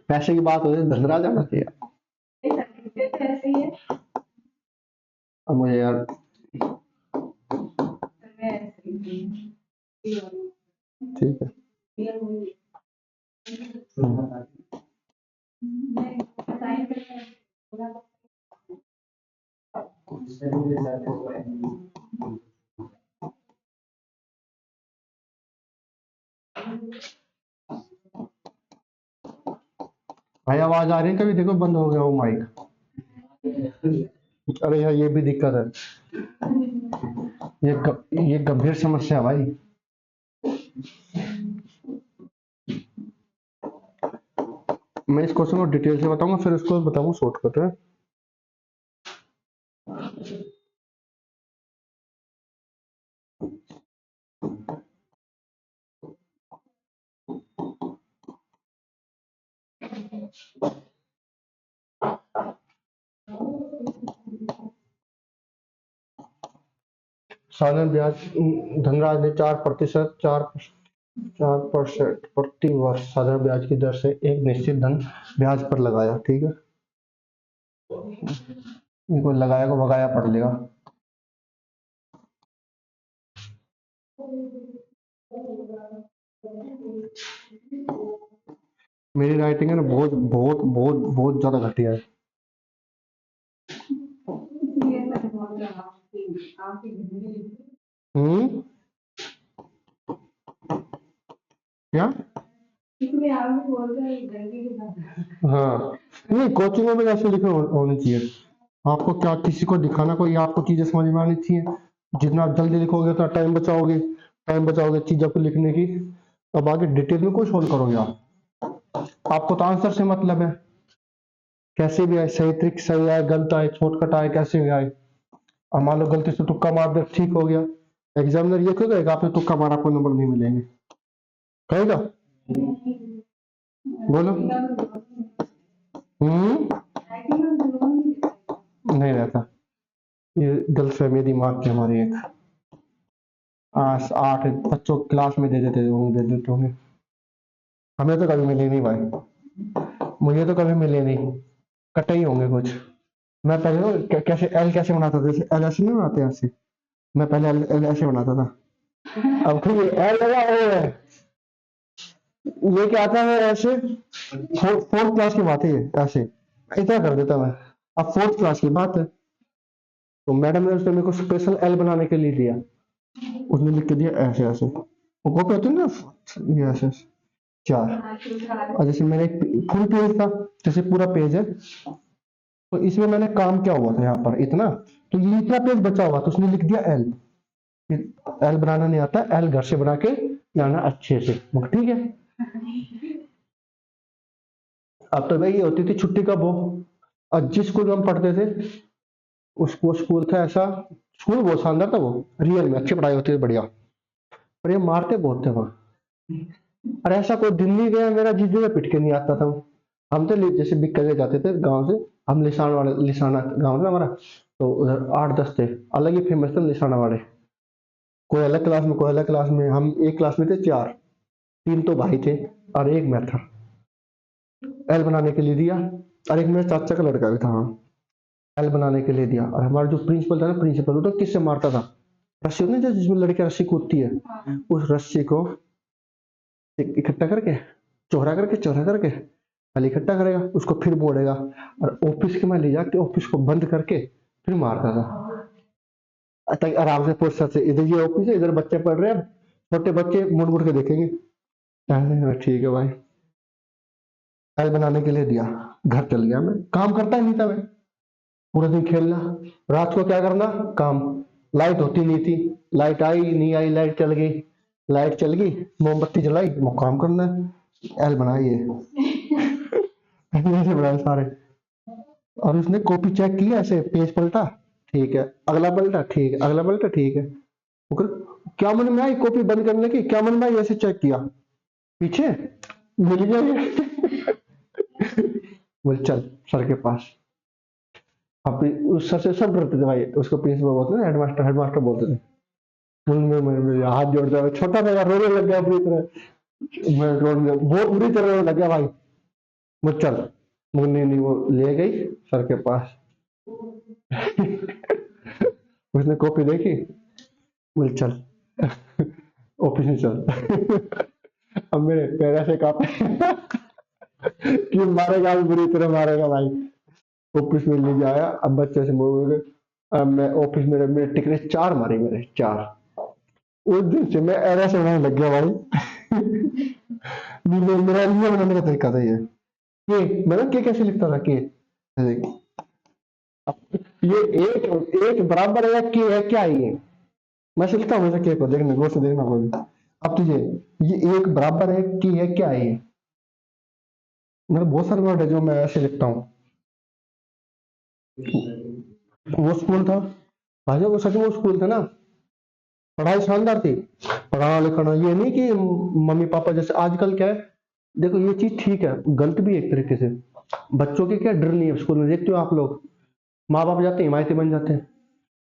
पैसे की बात हो रही है, धनराज आना चाहिए। अब मुझे यार ठीक है। भाई आवाज आ रही है? कभी देखो बंद हो गया वो माइक। अरे यार ये भी दिक्कत है, ये गंभीर समस्या है भाई। मैं इस क्वेश्चन को डिटेल से बताऊंगा, फिर इसको बताऊंगा शॉर्टकट है। साधारण ब्याज, धनराज ने 4% 4% प्रति वर्ष साधारण ब्याज की दर से एक निश्चित धन ब्याज पर लगाया, ठीक है। इनको लगाया को भगाया पढ़ लेगा। मेरी राइटिंग है ना बहुत बहुत बहुत बहुत ज्यादा घटिया है। हम्म, क्या? हाँ, नहीं कोचिंग में भी ऐसे लिखे होने चाहिए। आपको क्या किसी को दिखाना, कोई आपको चीजें समझ में आनी चाहिए। जितना आप जल्दी लिखोगे उतना टाइम बचाओगे चीजों को लिखने की। अब आगे डिटेल में कोई सोल्व करोगे आपको तो आंसर से मतलब है, कैसे भी आए, सही ट्रिक सही आए, गलत आए, शॉर्टकट आए, कैसे भी आए। अब मान लो गलती से तुक्का मार दे, ठीक हो गया। एग्जामिनर ये क्यों कहेगा आपने तुक्का मारा, आपको नंबर नहीं मिलेंगे, कहेगा? बोलो। नहीं रहता, ये गलतफहमी दिमाग की हमारी एक। 8 बच्चों क्लास में दे देते होंगे। हमें तो कभी मिले नहीं भाई, मुझे तो कभी मिले नहीं, कटे ही होंगे कुछ। मैं पहले तो कैसे एल कैसे बनाता था, जैसे एल ऐसे नहीं बनाते ऐसे, मैं पहले एल ऐसे बनाता था। अब फिर एल लगा ये क्या आता है ऐसे, फोर्थ क्लास की बात है ये, ऐसे इतना कर देता मैं। अब फोर्थ क्लास की बात है, तो मैडम ने उसने मेरे को स्पेशल एल बनाने के लिए दिया, उसने लिख के दिया ऐसे ऐसे, वो कॉपी होती है ना, ये ऐसे 4। और जैसे मेरा एक फुल पेज था, जैसे पूरा पेज है, तो इसमें मैंने काम क्या हुआ था यहाँ पर इतना, तो ये इतना पेज बचा हुआ तो उसने लिख दिया एल। एल बनाना नहीं आता, एल घर से बना के लाना अच्छे से, ठीक है। अब तो भाई ये होती थी छुट्टी कब हो, और जिस स्कूल में हम पढ़ते थे उसको स्कूल था ऐसा, स्कूल बहुत शानदार था वो, रियल में अच्छी पढ़ाई होती थी बढ़िया, पर ये मारते बहुत थे वहां। और ऐसा कोई दिन नहीं गया मेरा जिस दिन पिट के नहीं आता था। हम तो जैसे बिक के जाते थे गांव से, हम लिसाना गांव था हमारा, तो उधर 8-10 थे, अलग ही फेमस थे लिसाना वाले। कोई अलग क्लास में, कोई अलग क्लास में, हम एक क्लास में थे 4, 3 तो भाई थे और एक मैं था। एल बनाने के लिए दिया, और एक मेरे चाचा का लड़का भी था, हाँ, एल बनाने के लिए दिया। और हमारा जो प्रिंसिपल था ना, प्रिंसिपल, वो तो किससे मारता था, रस्सी होती है ना जिसमें लड़की रस्सी कूदती है, उस रस्सी को इकट्ठा करके, चौड़ा करके पहले इकट्ठा करेगा, उसको फिर मोड़ेगा, और ऑफिस के में ले जाके ऑफिस को बंद करके फिर मारता था, ताकि आराम से फुर्सत से, इधर ये ऑफिस है, इधर बच्चे पढ़ रहे हैं, छोटे बच्चे मुड़ मुड़ के देखेंगे। हाँ, ठीक है भाई, एल बनाने के लिए दिया, घर चल गया, मैं काम करता ही नहीं था, मैं पूरा दिन खेलना, रात को क्या करना, काम, लाइट होती नहीं थी, लाइट आई नहीं आई, लाइट चल गई, मोमबत्ती जलाई, वो काम करना है, एल बनाई है। ऐसे बनाए सारे। और उसने कॉपी चेक किया, ऐसे पेज पलटा, ठीक है, अगला पलटा, ठीक है, अगला पलटा, ठीक है, वो क्या मन में आई, कॉपी बंद करने की क्या मन में आई, ऐसे चेक किया, पीछे मिल गया ये। बोल चल सर के पास। अब उस सर से सब डरते थे भाई, उसको प्रिंसिपल बोलते थे, हेडमास्टर बोलते थे। मैं हाथ जोड़ दिया, छोटा था यार, रोने लग गया पूरी तरह, मैं रोने बहुत बुरी तरह रोने लग गया भाई। मुझ चल, मुन्नी नहीं, वो ले गई सर के पास। उसने कॉपी देखी, बोल चल, ऑफिस में चल। अब मेरे पैर ऐसे कांपे कि मारेगा भी, बुरी तरह मारेगा भाई। ऑफिस में ले जाया, अब बच्चे से बोल गए, अब मैं ऑफिस में, मेरे टिकने चार मारी, मेरे चार। उस दिन से मैं ऐसा होने लग गया भाई। मेरा रियल बनाने का तरीका था ये मैं ना के कैसे लिखता था, के ये एक बराबर है या के है, क्या है ये, मैं ऐसे लिखता हूँ हमेशा के को, देखना गौर से देखना कोई। अब तुझे ये एक बराबर है कि है, क्या है ये, मेरे बहुत सारे वर्ड है जो मैं ऐसे लिखता हूँ। वो स्कूल था भाई, वो सच में वो स्कूल था ना, पढ़ाई शानदार थी, पढ़ाना लिखाना, ये नहीं कि मम्मी पापा जैसे आजकल क्या है। देखो ये चीज ठीक है, गलत भी है एक तरीके से। बच्चों की क्या डर नहीं है स्कूल में, देखते हो आप लोग, माँ बाप जाते हैं हिमायती बन जाते हैं,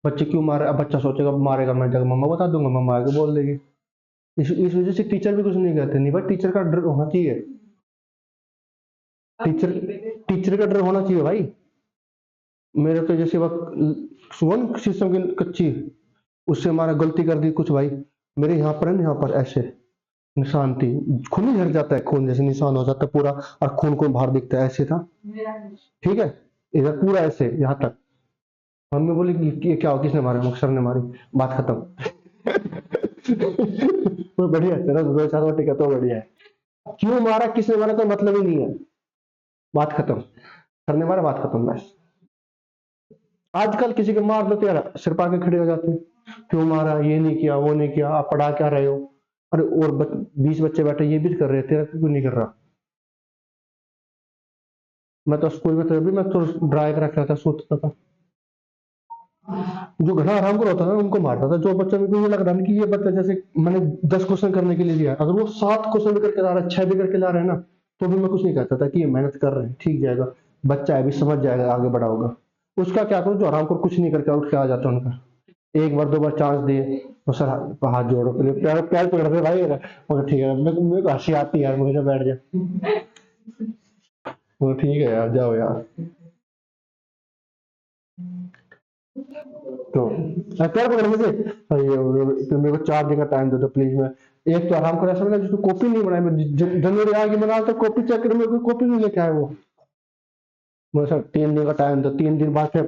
बच्चे क्यों मारे, अब बच्चा सोचेगा मारेगा, मैं जाकर मम्मा बता दूंगा, मम्मा आके बोल देगी। इस वजह से टीचर भी कुछ नहीं कहते, नहीं भाई टीचर का डर होना चाहिए, टीचर टीचर का डर होना चाहिए भाई। मेरे तो जैसे वक्त सुवन सिस्टम की कच्ची, उससे हमारा गलती कर दी कुछ भाई, मेरे यहाँ पर है ना, यहाँ पर ऐसे निशान थी, खून ही झड़ जाता है, खून जैसे निशान हो जाता है पूरा, और खून को बाहर दिखता है, ऐसे था, ठीक है, इधर पूरा ऐसे यहाँ तक। मम्मी बोली कि ये क्या हो, किसने मारा, सर ने मारी, बात खत्म। वो बढ़िया है तेरा, दो चार रोटी का तो बढ़िया है, क्यों मारा किसने मारा कोई मतलब ही नहीं है, बात खत्म, सर ने मारा, बात खत्म बस। आजकल किसी को मार दो तो यार सिर पाके खड़े हो जाते हैं, क्यों मारा, ये नहीं किया, वो नहीं किया, आप पढ़ा क्या रहे हो, अरे और 20 बच्चे बैठे ये भी कर रहे हैं, तेरा क्यों नहीं कर रहा। मैं तो स्कूल में तो भी मैं तो ड्राइव रख रहा था, सोचता था, जो घना आराम कर होता था उनको मारता था, जो बच्चा मेरे को ये लग रहा है कि ये बच्चा जैसे मैंने 10 क्वेश्चन करने के लिए दिया, अगर वो 7 क्वेश्चन भी करके ला रहा है, 6 भी करके ला रहे हैं ना, तो भी मैं कुछ नहीं कहता था कि ये मेहनत कर रहे हैं, ठीक जाएगा, बच्चा है, अभी समझ जाएगा, आगे बढ़ा होगा। उसका क्या करूँ, जो आराम कर कुछ नहीं करके उठ के आ जाता है उनका, एक बार दो बार चांस दिए तो सर हाथ जोड़ो, पहले प्यार प्यार पकड़ते भाई, मगर ठीक है, मेरे को हंसी आती है यार, मुझे बैठ जा, वो ठीक है यार, जाओ यार। तो प्यार पकड़ने से तो मेरे को 4 दिन का टाइम दे दो प्लीज, मैं एक तो आराम कर, ऐसा लगा जिसको कॉपी नहीं बनाई, मैं जनवरी आगे बना तो कॉपी चेक कर, मेरे को कॉपी नहीं लेके आए वो। मैं सर 3 दिन का टाइम दो, 3 दिन बाद फिर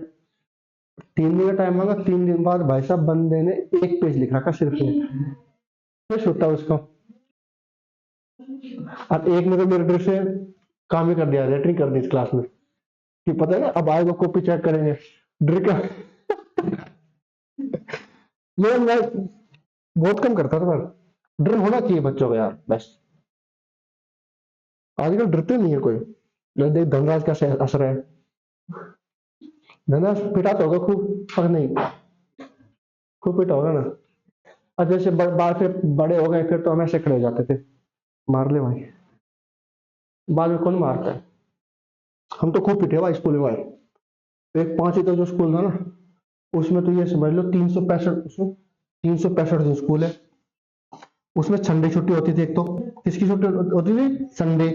3 दिन का टाइम मांगा, 3 दिन बाद भाई साहब बंदे ने एक पेज लिख रखा सिर्फ एक, फिर छुट्टा उसको, और एक ने तो मेरे डर से काम ही कर दिया, लेटरिंग कर दी इस क्लास में, कि पता है ना अब आएगा कॉपी चेक करेंगे, डर का। ये मैं बहुत कम करता था, पर डर होना चाहिए बच्चों का यार, बस आजकल डरते नहीं है कोई। देख धनराज का असर है, धनराज पिटा तो होगा खूब, पर नहीं, खूब पिटा होगा ना। अब जैसे बाल फिर बड़े हो गए, फिर तो हम ऐसे खड़े हो जाते थे, मार ले भाई, बाद में कौन मारता है। हम तो खूब पिटे भाई स्कूल में भाई, एक 5 का जो स्कूल था ना, उसमें तो ये समझ लो 365, उसमें 365 दिन स्कूल है, उसमें संडे छुट्टी होती थी, एक तो किसकी छुट्टी होती थी, संडे,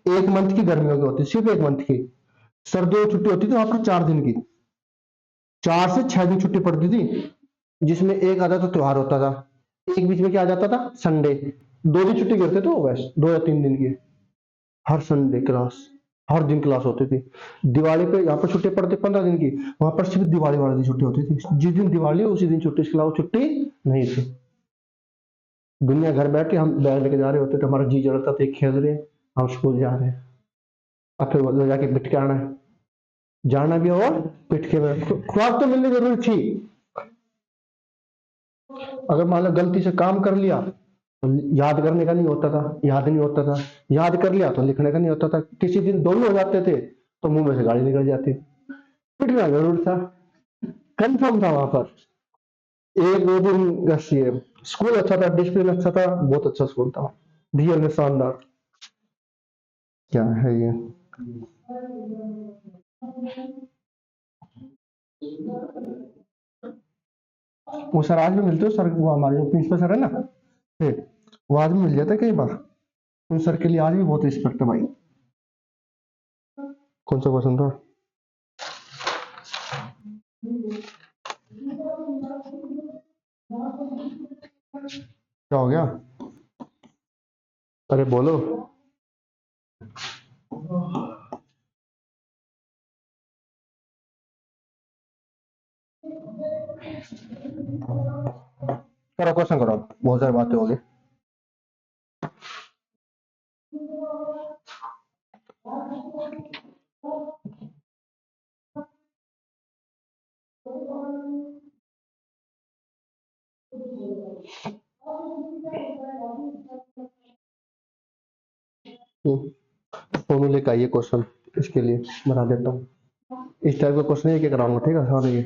एक मंथ की गर्मियों की होती थी, सिर्फ एक मंथ की, सर्दियों में छुट्टी होती थी वहां पर 4 दिन की, 4 से 6 दिन छुट्टी पड़ती थी, जिसमें एक आधा तो त्योहार होता था, एक बीच में क्या आ जाता था, संडे। 2 दिन छुट्टी करते थे वो, बस 2 या 3 दिन की। हर संडे क्लास, हर दिन क्लास होती थी। दिवाली पे यहाँ पर छुट्टी पड़ती 15 दिन की, वहां पर सिर्फ दिवाली वाले दिन छुट्टी होती थी। जिस दिन दिवाली हो उसी दिन छुट्टी, इसके अलावा छुट्टी नहीं थी। दुनिया घर बैठ के हम बैग लेके जा रहे होते थे, हमारा जी जड़ता था, खेल रहे हैं, हम स्कूल जा रहे हैं, अब फिर वो जाके पिट के आना है, जाना भी और पिट के में। खुराक तो मिलनी जरूरी थी। अगर मान लो गलती से काम कर लिया तो याद करने का नहीं होता था, याद नहीं होता था, याद कर लिया तो लिखने का नहीं होता था, किसी दिन दोनों हो जाते थे तो मुंह में से गाली निकल जाती थी। पिटना जरूर था, कंफर्म था वहां पर। एक दो दिन बस ये स्कूल अच्छा था, डिसिप्लिन अच्छा था, बहुत अच्छा स्कूल था, रियल में शानदार। क्या है ये, वो सर आज भी मिलते हो सर, वो हमारे जो प्रिंसिपल सर है ना, फिर वो आज भी मिल जाता है कई बार। उन सर के लिए आज भी बहुत रिस्पेक्ट है भाई। कौन सा क्वेश्चन था? क्या हो गया? अरे बोलो। करो क्वेश्चन करो, बहुत सारी बातें होगी। फॉर्मूले का ये क्वेश्चन, इसके लिए बना देता हूँ। इस टाइप का क्वेश्चन एक एक कराऊंगा, ठीक है सारे, ये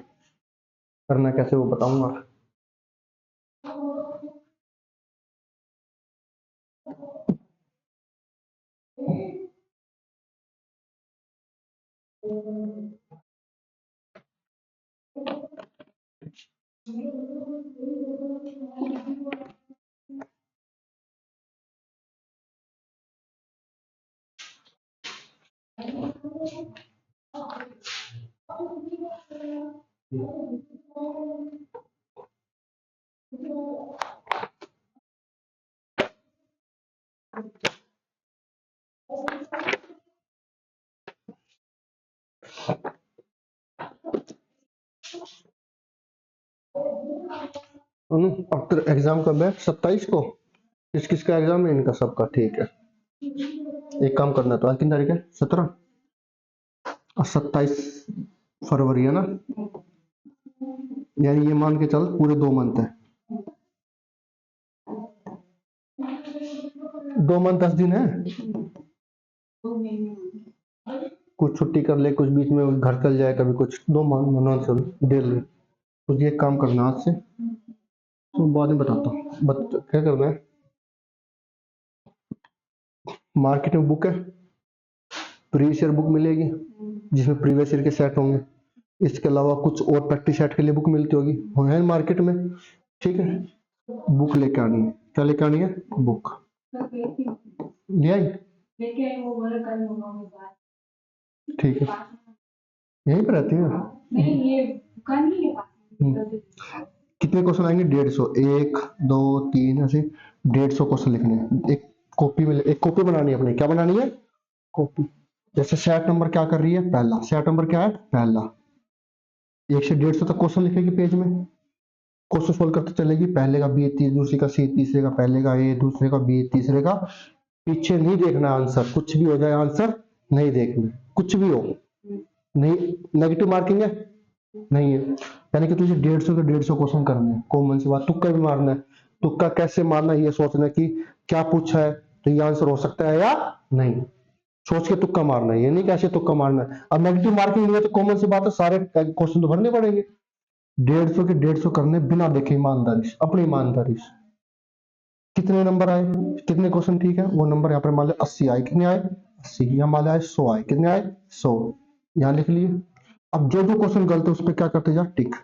करना कैसे वो बताऊंगा। अब तो एग्जाम कब है? 27 को? किस किस का एग्जाम है? इनका सबका, ठीक है। एक काम करना, तो आज कितनी तारीख है? 17 और 27 फरवरी है ना, यानी ये मान के चल पूरे 2 मंथ है। 2 मंथ 10 दिन है। कुछ छुट्टी कर ले, कुछ बीच में घर चल जाए, कभी कुछ, 2 मंथ चल डेली। कुछ ये काम करना आज से, तो बाद में बताता हूँ। क्या करना है, मार्केट में बुक है, प्रीवियस ईयर बुक मिलेगी जिसमें प्रीवियस ईयर के सेट होंगे। इसके अलावा कुछ और प्रैक्टिस सेट के लिए बुक मिलती होगी, है मार्केट में, ठीक है। बुक लेके आनी है, क्या लेके आनी है? बुक ले आई, ठीक है, यहीं पर रहती है। कितने क्वेश्चन आएंगे? 150, 1 2 3 ऐसे 150 क्वेश्चन लिखने हैं। एक कॉपी में, एक कॉपी बनानी है अपने, क्या बनानी है? कॉपी। जैसे सेट नंबर क्या कर रही है? पहला। सेट नंबर क्या है? पहला। 1 से 150 तक क्वेश्चन लिखेगी पेज में, क्वेश्चन सोल्व करते चलेगी। पहले का बी, दूसरे का सी, तीसरे का पहले का ए, दूसरे का बी, तीसरे का। पीछे नहीं देखना आंसर, कुछ भी हो जाए आंसर नहीं देखना, कुछ भी हो नहीं। नेगेटिव मार्किंग है नहीं है, यानी कि तुझे 150 के 150 क्वेश्चन करने हैं। कॉमन सी बात, तुक्का भी मारना है। तुक्का कैसे मारना है, ये सोचना है कि क्या पूछा है तो ये आंसर हो सकता है या नहीं, सोच के तुक्का मारना है, ये नहीं कैसे तुक्का मारना है। अब नेगेटिव मार्किंग नहीं है तो कॉमन सी बात है, सारे क्वेश्चन तो भरने पड़ेंगे। 150 के 150 करने बिना देखे, ईमानदारी से, अपनी ईमानदारी से। कितने नंबर आए, कितने क्वेश्चन ठीक है, वो नंबर यहाँ पर मान लिया 80 आए। कितने आए? 80। यहाँ मान लिया 100 आए। कितने आए? 100। यहाँ लिख लिए। अब जो जो क्वेश्चन गलत है उस पर क्या करते जा, टिक।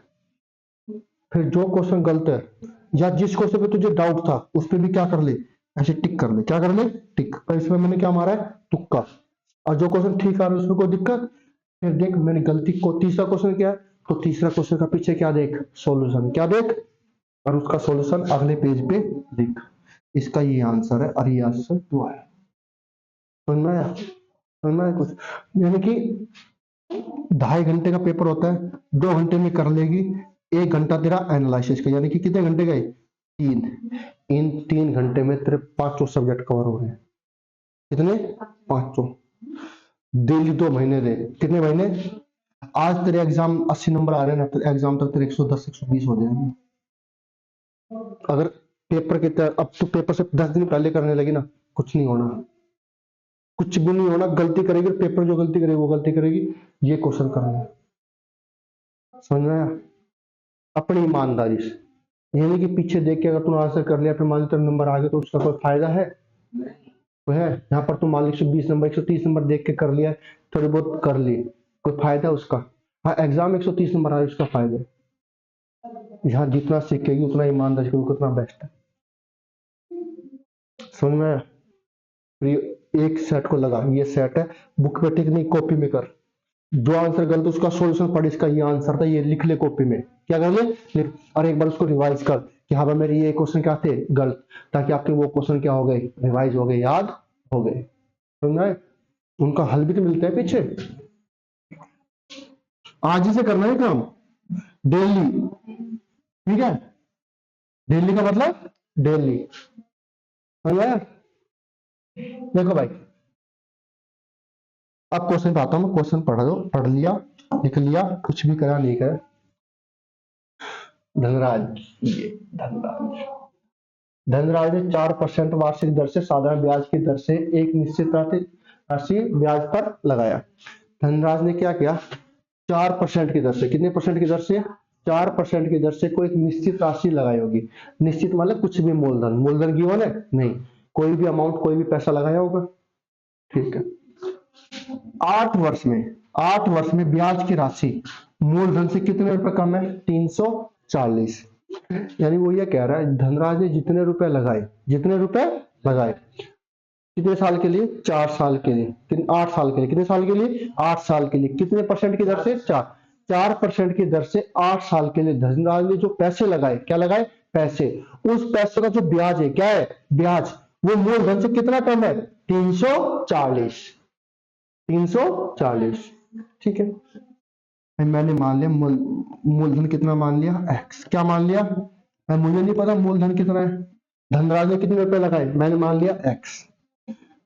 फिर जो क्वेश्चन गलत है या जिस क्वेश्चन पे तुझे डाउट था उस पर भी क्या कर ले, ऐसे टिक कर ले। क्या कर ले? टिक। पर इसमें मैंने क्या मारा है? तुक्का। और जो क्वेश्चन ठीक आ रहा है उसमें कोई दिक्कत फिर देख मैंने गलती को, तीसरा क्वेश्चन क्या है, तो तीसरा क्वेश्चन का पीछे क्या देख, सॉल्यूशन क्या देख, और उसका सॉल्यूशन अगले पेज पे लिख। इसका ये आंसर है और ये आंसर हुआ है। समझ में आया? समझ में आया कुछ? यानी कि 2.5 घंटे का पेपर होता है, 2 घंटे में कर लेगी, 1 घंटा तेरा एनालिसिस का, यानी कि कितने घंटे गए, 3। इन 3 घंटे में तेरे 5 सब्जेक्ट कवर हो गए। कितने? 5। डेली 2 महीने दे, कितने महीने? आज तेरे एग्जाम 80 नंबर आ रहे हैं ना, तो एग्जाम तक तेरे 110 120 हो जाएंगे। अगर पेपर के अब तो पेपर से 10 दिन पहले करने लगी ना, कुछ नहीं होना, कुछ भी नहीं होना। गलती करेगी पेपर, जो गलती करेगी वो गलती करेगी। ये क्वेश्चन करना है, समझ में आया? अपनी ईमानदारी से, यानी कि पीछे देख के अगर तूने आंसर कर लिया, फिर मान लो तेरे नंबर आ गए, तो उसका कोई फायदा है? वो है यहाँ पर तुम मान लो 120 नंबर 130 नंबर देख के कर लिया, थोड़ी बहुत कर ली, कोई फायदा उसका? हाँ, एग्जाम 130 नंबर आए उसका फायदा है। यहाँ जितना सीखेगी उतना ईमानदारी से उतना बेस्ट है। समझ में आया? एक सेट को लगा, ये सेट है, बुक पे टिक नहीं, कॉपी में कर। जो आंसर गलत उसका सॉल्यूशन पढ़, इसका ये आंसर था, ये लिख ले कॉपी में। क्या कर ले, लिख, और एक बार उसको रिवाइज कर कि हाँ भाई मेरे ये क्वेश्चन क्या थे गलत, ताकि आपके वो क्वेश्चन क्या हो गए, रिवाइज हो गए, याद हो गए। समझ में? उनका हल भी तो मिलता है पीछे। आज ही से करना है काम, डेली, ठीक है? डेली का मतलब डेली। समझ में आया? देखो भाई, अब क्वेश्चन पे आता हूं, क्वेश्चन पढ़ दो, पढ़ लिया, लिख लिया, कुछ भी करा नहीं करा। धनराज, ये धनराज, धनराज ने 4% वार्षिक दर से साधारण ब्याज की दर से एक निश्चित राशि ब्याज पर लगाया। धनराज ने क्या किया, 4% की दर से, कितने परसेंट की दर से, 4% की दर से कोई एक निश्चित राशि लगाई होगी। निश्चित मतलब कुछ भी मूलधन, मूलधन गिवन है नहीं, कोई भी अमाउंट, कोई भी पैसा लगाया होगा, ठीक है? 8 वर्ष में, 8 वर्ष में ब्याज की राशि मूलधन से कितने रुपए कम है, 340। यानी वो ये कह रहा है धनराज ने जितने रुपए लगाए, जितने रुपए लगाए, कितने साल के लिए, 4 साल के लिए, 8 साल के लिए, कितने साल के लिए, 8 साल के लिए, कितने परसेंट की दर से, 4% की दर से 8 साल के लिए धनराज ने जो पैसे लगाए, क्या लगाए, पैसे, उस पैसे का जो ब्याज है, क्या है, ब्याज, वो मूलधन से कितना कम है, 340। 340, ठीक है? मैंने मान लिया मूलधन कितना मान लिया, एक्स। क्या मान लिया? मुझे नहीं पता मूलधन कितना है, धनराज ने कितने रुपए लगाए, मैंने मान लिया एक्स।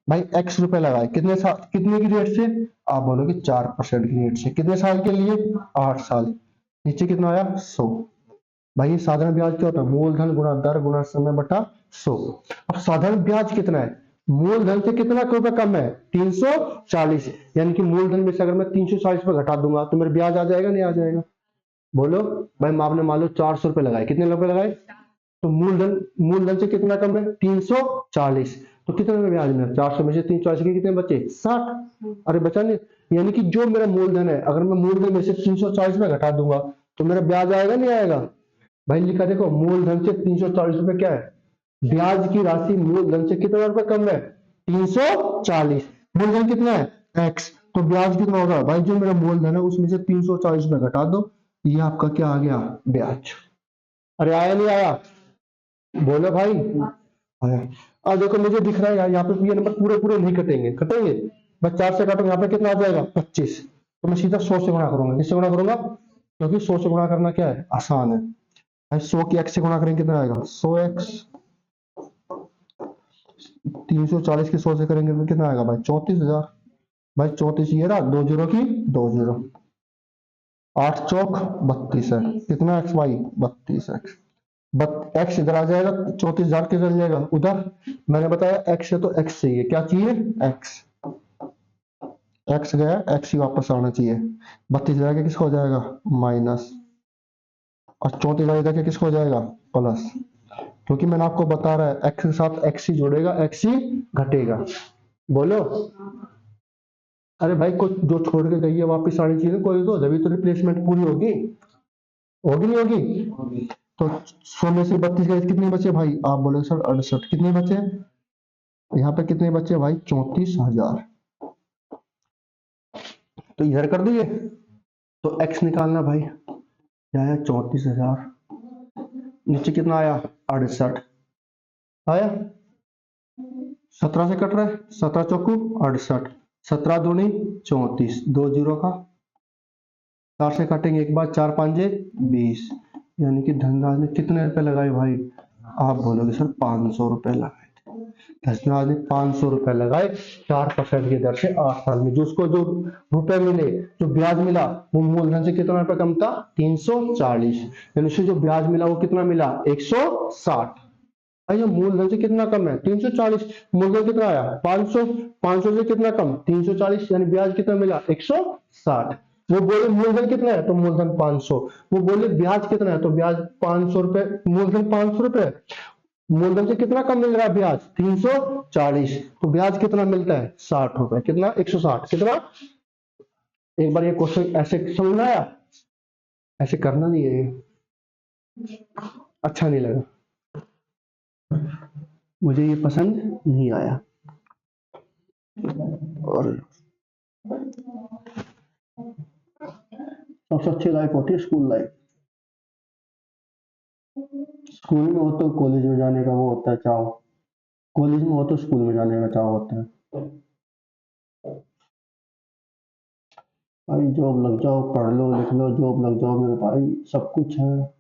भाई एक्स रुपए लगाए, कितने साल, कितने की रेट से, आप बोलोगे 4% की रेट से, कितने साल के लिए, 8 साल। नीचे कितना आया, 100। भाई ये साधारण ब्याज क्या होता है, मूलधन गुणा दर गुणा समय बटा 100। अब साधारण ब्याज कितना है, मूलधन से कितना रुपए कम है, 340। यानी कि मूलधन में से अगर मैं 340 रुपए घटा दूंगा तो मेरा ब्याज आ जाएगा, नहीं आ जाएगा? बोलो भाई, आपने मान लो 400 रुपए लगाए, कितने रुपए लगाए, तो मूलधन, मूलधन से कितना कम है, 340, तो कितने रुपए ब्याज में, 400 में से 340 के कितने बचे, 60। अरे बचा नहीं? यानी कि जो मेरा मूलधन है, अगर मैं मूलधन में से 340 रुपए घटा दूंगा तो मेरा ब्याज आएगा, नहीं आएगा? भाई लिखा देखो, मूलधन से 340 रुपए क्या है, ब्याज की राशि मूलधन से कितना रुपए कम है, 340। मूलधन कितना है, एक्स, तो ब्याज कितना होगा, भाई जो मेरा मूलधन है उसमें से 340 रुपए घटा दो, ये आपका क्या आ गया, ब्याज। अरे आया नहीं आया, बोलो भाई, आया। अब देखो मुझे दिख रहा है यार, यहाँ पे ये नंबर पूरे पूरे नहीं कटेंगे, कटेंगे? मैं 4 से काटूंगा, यहाँ पे कितना आ जाएगा, 25। तो मैं सीधा 100 से गुणा करूंगा, किससे गुणा करूंगा, क्योंकि 100 से गुणा करना क्या है, आसान है। 100 की एक्स से गुणा करेंगे कितना आएगा, 100x। 340 की 100 से करेंगे तो कितना आएगा भाई, 34,000। भाई 34 ये रहा, 2 जीरो की 2 जीरो, 8 चौक 32 है, कितना एक्स भाई, 32x। एक्स इधर आ जाएगा, 34,000 किधर जाएगा, उधर। मैंने बताया एक्स है तो एक्स चाहिए, क्या चाहिए, एक्स। एक्स गया, एक्स ही वापस आना चाहिए। 32,000 का किसको हो जाएगा, माइनस, और 34,000 का किसको हो जाएगा, प्लस। क्योंकि मैंने आपको बता रहा है एक्स के साथ एक्स ही जोड़ेगा, एक्स ही घटेगा। बोलो, अरे भाई कुछ जो छोड़ के गई है वापस आनी चाहिए कोई, तो जब तो रिप्लेसमेंट पूरी होगी, होगी नहीं होगी? तो 100 में से 32 गए, कितने बचे भाई, आप बोले सर 68, कितने बचे, यहाँ पे कितने बचे भाई, 34,000। तो इधर कर दिए। तो x निकालना भाई, क्या आया 34,000, नीचे कितना आया 68 आया, 17 से कट रहा है, 17 चौकू 68, 17 दूनी 34, 2 जीरो का 4 से काटेंगे एक बार, 4 पांजे 20, यानी कि धनराज ने कितने रुपए लगाए भाई? आप बोलोगे सर 500 रुपए लगाए थे। धनराज ने 500 रुपए लगाए 4% की दर से 8 साल में। जो उसको जो रुपए मिले, जो ब्याज मिला, वो मूलधन से कितना रुपए कम था? 340। यानी उसे जो ब्याज मिला वो कितना मिला? 160। भाई ये मूलधन से कितना कम है? 340। मूलधन कितना आया? 500। 500 से कितना कम? 340। यानी ब्याज कितना मिला? 160। वो बोले मूलधन कितना है? तो मूलधन 500। वो बोले ब्याज कितना है? तो ब्याज 500 रुपए, मूलधन 500 रुपए, मूलधन से कितना कम मिल रहा है ब्याज? 340। तो ब्याज कितना मिलता है? 60 रुपए। कितना? 160। कितना? एक बार ये क्वेश्चन ऐसे समझ में आया? ऐसे करना नहीं है ये, अच्छा नहीं लगा, मुझे ये पसंद नहीं आया। और सबसे अच्छी लाइफ होती है स्कूल लाइफ। स्कूल में हो तो कॉलेज में जाने का वो होता है चाव, कॉलेज में हो तो स्कूल में जाने का चाव होता है। भाई जॉब लग जाओ, पढ़ लो लिख लो, जॉब लग जाओ मेरे भाई, सब कुछ है।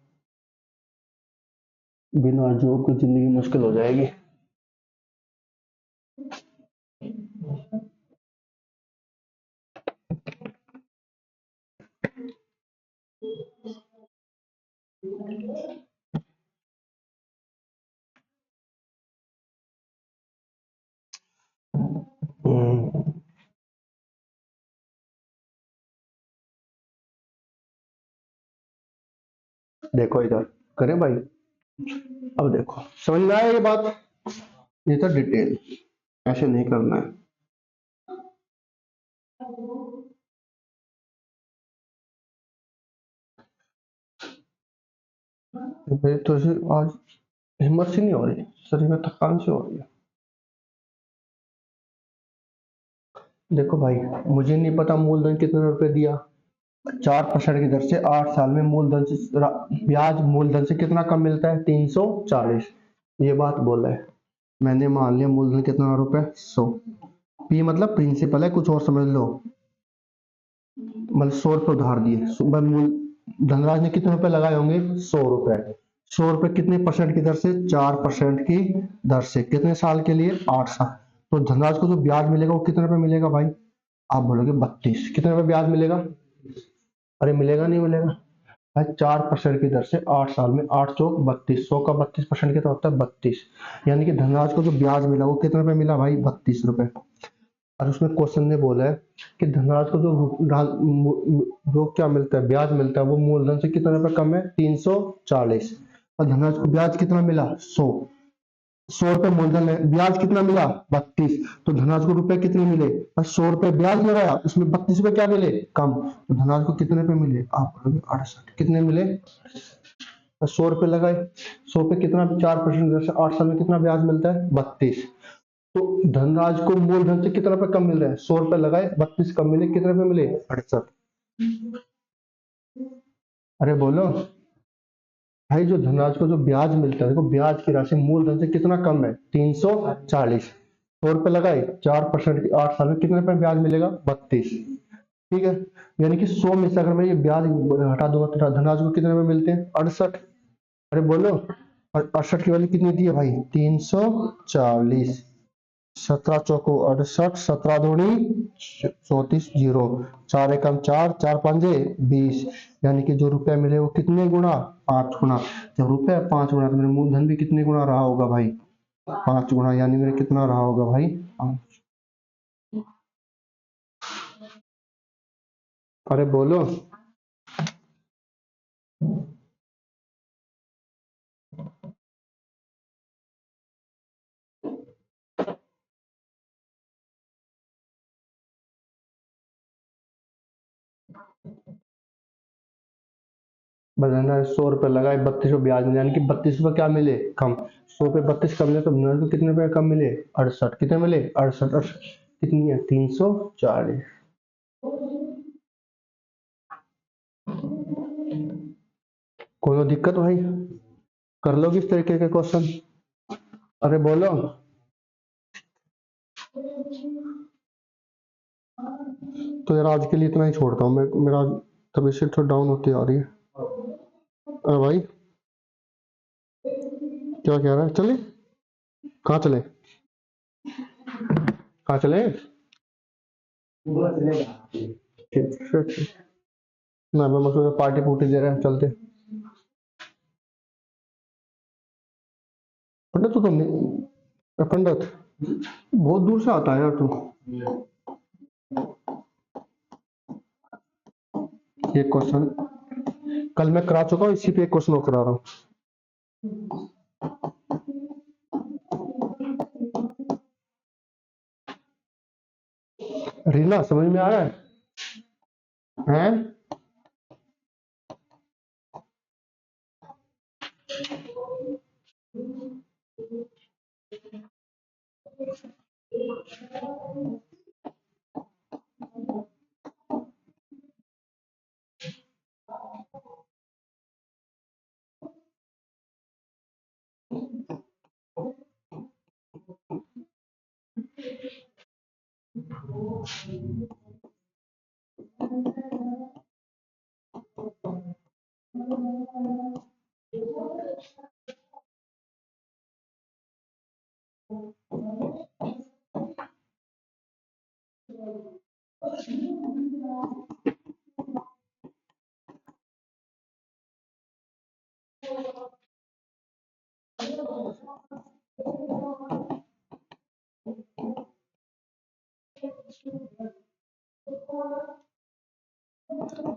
बिना जॉब की जिंदगी मुश्किल हो जाएगी। हम्म, देखो इधर करें भाई, अब देखो समझ में आया ये बात? ये था डिटेल, ऐसे नहीं करना है। मेरी तो ऐसे आज हिम्मत सी नहीं हो रही, शरीर में थकान सी हो रही है। देखो भाई, मुझे नहीं पता मूलधन कितने रुपए दिया। 4% की दर से 8 साल में मूलधन से ब्याज मूलधन से कितना कम मिलता है? 340। ये बात बोला है, मैंने मान लिया मूलधन कितना रुपए? 100। पी मतलब प्रिंसिपल है, कुछ और समझ लो। मतलब 100 रुपए उधार दिए, धनराज ने कितने रुपए लगाए होंगे? 100 रुपए। 100 रुपए कितने परसेंट की दर से? 4% की दर से। कितने साल के लिए? 8 साल। तो धनराज को जो ब्याज मिलेगा वो कितने रुपए मिलेगा भाई? आप बोलोगे 32। कितने रुपए ब्याज मिलेगा? अरे मिलेगा नहीं मिलेगा भाई, 4% की दर से 8 साल में, 8 चौक 32, 100 का 32% कितना होता है? 32। यानी कि धनराज को जो ब्याज मिला वो कितने रुपए मिला भाई? 32 रुपए। और उसमें क्वेश्चन ने बोला है कि धनराज को जो क्या मिलता है, ब्याज मिलता है, वो मूलधन से कितना रुपए कम है? 340। और धनराज को ब्याज कितना मिला? 100। 100 रुपए मूलधन है, ब्याज कितना मिला? 32। तो धनराज को रुपए कितने मिले? और 100 रुपए ब्याज लगाया, उसमें 32 रुपए क्या मिले? कम। तो धनराज को कितने रुपए मिले? आप बोलोगे 68। कितने मिले? 100 रुपए लगाए, 100 पे कितना? 4% से 8 साल में कितना ब्याज मिलता है? 32। तो धनराज को मूलधन से कितना रुपए कम मिल रहा है? 100 रुपए लगाए, 32 कम मिले, कितने रुपए मिले? 68। अरे बोलो भाई, जो धनराज को जो ब्याज मिलता है, देखो ब्याज की राशि मूलधन से कितना कम है? 340। 100 रुपए लगाए, 4% की 8 साल में कितने रुपए ब्याज मिलेगा? 32। ठीक है, यानी कि 100 में से अगर मैं ये ब्याज हटा दूंगा तो धनराज को कितने रुपए मिलते हैं? 68। अरे बोलो, और 68 की वैल्यू कितनी दी है भाई? 340। 17 चौको 68, 17 दूनी 34, जीरो, 4 एकम 4, 4 पंजे 20। यानी कि जो रुपया मिले वो कितने गुना? 5 गुना। जब रुपया 5 गुना तो मेरे मूलधन भी कितने गुना रहा होगा भाई? 5 गुना। यानी मेरे कितना रहा होगा भाई? 5। अरे बोलो, बनाना 100 रुपए लगाए, 32 रुपए ब्याज मिले, यानी कि 32 रुपए क्या मिले? कम। 100 पे 32 कम मिले तो धनराज को कितने रुपए कम मिले? 68। कितने मिले? 68। कितनी है? 340। कोई दिक्कत भाई? कर लोगे इस तरीके के क्वेश्चन? अरे बोलो। तो यार आज के लिए इतना ही छोड़ता हूँ मैं, मेरा तबीयत से थोड़ा डाउन होती आ रही है। अरे भाई क्या कह रहा है? चले? कहाँ चले? कहाँ चले? ठीक ठीक। ना मैं मुझे पार्टी पुर्टी दे रहे हैं, चलते। पंडित तू तो नहीं, पंडित बहुत दूर से आता है यार तू। एक क्वेश्चन कल मैं करा चुका हूँ, इसी पे एक क्वेश्चन और करा रहा हूँ। रीना समझ में आ रहा है? हैं?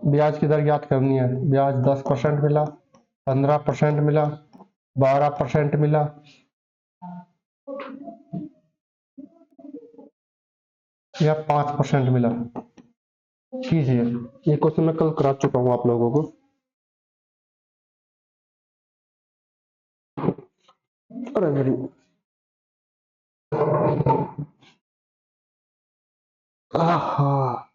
ब्याज की दर याद करनी है। ब्याज 10% मिला, 15% मिला, 12% मिला, या 5% मिला। कीजिए। ये क्वेश्चन मैं कल करा चुका हूँ आप लोगों को। अरे मेरी आहा।